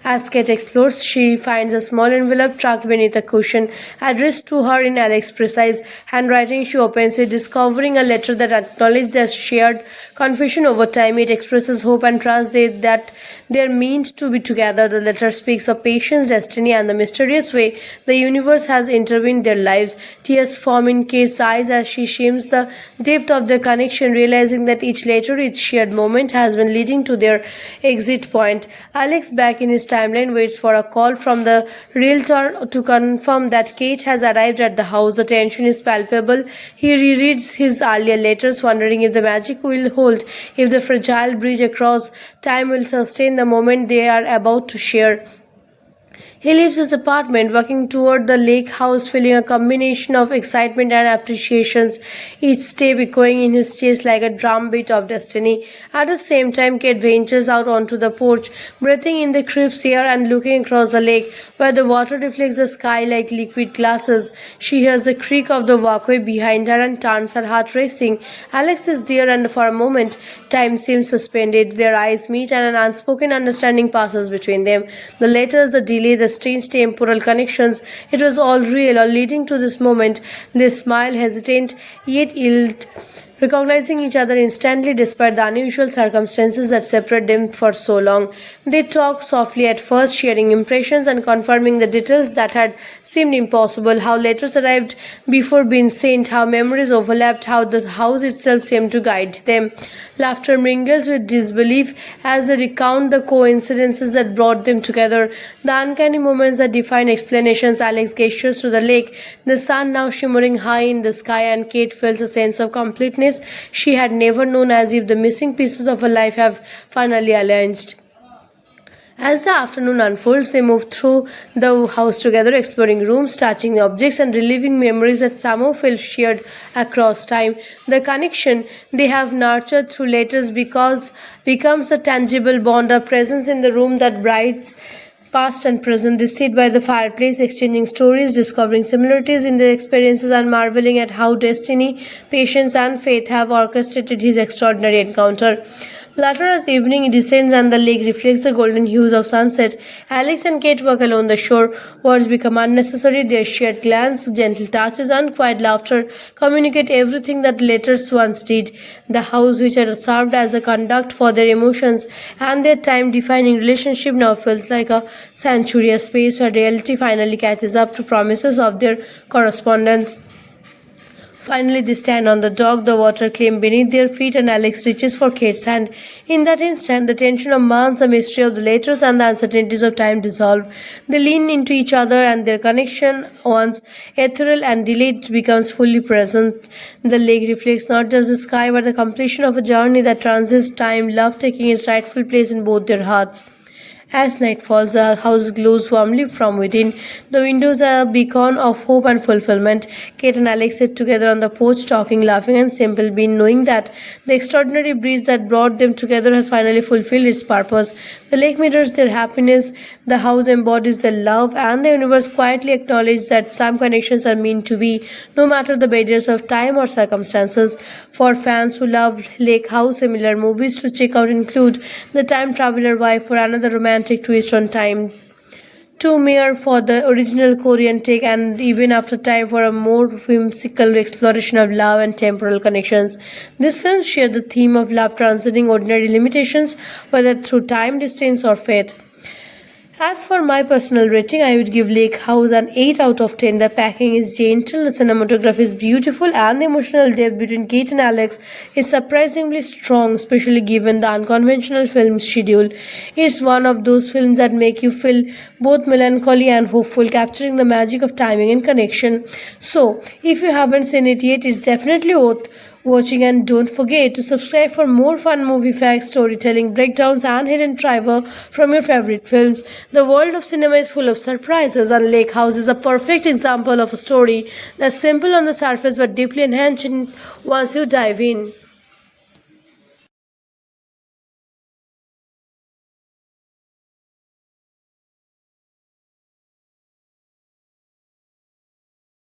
As Kate explores, she finds a small envelope tucked beneath a cushion, addressed to her in Alex's precise handwriting. She opens it, discovering a letter that acknowledges their shared confession over time. It expresses hope and trust that they're meant to be together. The letter speaks of patience, destiny, and the mysterious way the universe has intervened in their lives. Tears form in Kate's eyes as she shames the depth of their connection, realizing that each letter, each shared moment has been leading to their exit point. Alex, back in his timeline, waits for a call from the realtor to confirm that Kate has arrived at the house. The tension is palpable. He rereads his earlier letters, wondering if the magic will hold, if the fragile bridge across time will sustain the moment they are about to share. He leaves his apartment, walking toward the lake house, feeling a combination of excitement and appreciations, each step echoing in his chest like a drumbeat of destiny. At the same time, Kate ventures out onto the porch, breathing in the crisp air and looking across the lake, where the water reflects the sky like liquid glasses. She hears the creak of the walkway behind her and turns, her heart racing. Alex is there, and for a moment, time seems suspended. Their eyes meet, and an unspoken understanding passes between them. The letters, the delay, the strange temporal connections, it was all real, all leading to this moment. They smile, hesitant, yet yield, recognizing each other instantly despite the unusual circumstances that separate them for so long. They talk softly at first, sharing impressions and confirming the details that had seemed impossible, how letters arrived before being sent, how memories overlapped, how the house itself seemed to guide them. Laughter mingles with disbelief as they recount the coincidences that brought them together, the uncanny moments that define explanations. Alex gestures to the lake, the sun now shimmering high in the sky, and Kate feels a sense of completeness she had never known, as if the missing pieces of her life have finally aligned. As the afternoon unfolds, they move through the house together, exploring rooms, touching objects, and reliving memories that somehow feel shared across time. The connection they have nurtured through letters becomes a tangible bond, a presence in the room that brights past and present. They sit by the fireplace, exchanging stories, discovering similarities in their experiences, and marveling at how destiny, patience, and faith have orchestrated his extraordinary encounter. Later, as evening descends and the lake reflects the golden hues of sunset, Alex and Kate walk along the shore. Words become unnecessary. Their shared glance, gentle touches, and quiet laughter communicate everything that letters once did. The house, which had served as a conduct for their emotions and their time-defining relationship, now feels like a sanctuary, a space where reality finally catches up to promises of their correspondence. Finally, they stand on the dock, the water clean beneath their feet, and Alex reaches for Kate's hand. In that instant, the tension of months, the mystery of the letters, and the uncertainties of time dissolve. They lean into each other, and their connection, once ethereal and delayed, becomes fully present. The lake reflects not just the sky, but the completion of a journey that transcends time, love taking its rightful place in both their hearts. As night falls, the house glows warmly from within. The windows are a beacon of hope and fulfillment. Kate and Alex sit together on the porch, talking, laughing, and simple being, knowing that the extraordinary breeze that brought them together has finally fulfilled its purpose. The lake mirrors their happiness, the house embodies their love, and the universe quietly acknowledges that some connections are meant to be, no matter the barriers of time or circumstances. For fans who love Lake House, similar movies to check out include The Time Traveler Wife, for another romantic twist on time, Two Mere for the original Korean take, and Even After Time for a more whimsical exploration of love and temporal connections. These films share the theme of love transcending ordinary limitations, whether through time, distance, or fate. As for my personal rating, I would give Lake House an 8 out of 10. The packing is gentle, the cinematography is beautiful, and the emotional depth between Kate and Alex is surprisingly strong, especially given the unconventional film schedule. It's one of those films that make you feel both melancholy and hopeful, capturing the magic of timing and connection. So, if you haven't seen it yet, it's definitely worth watching, and don't forget to subscribe for more fun movie facts, storytelling, breakdowns, and hidden trivia from your favorite films. The world of cinema is full of surprises, and Lake House is a perfect example of a story that's simple on the surface but deeply enhancing once you dive in.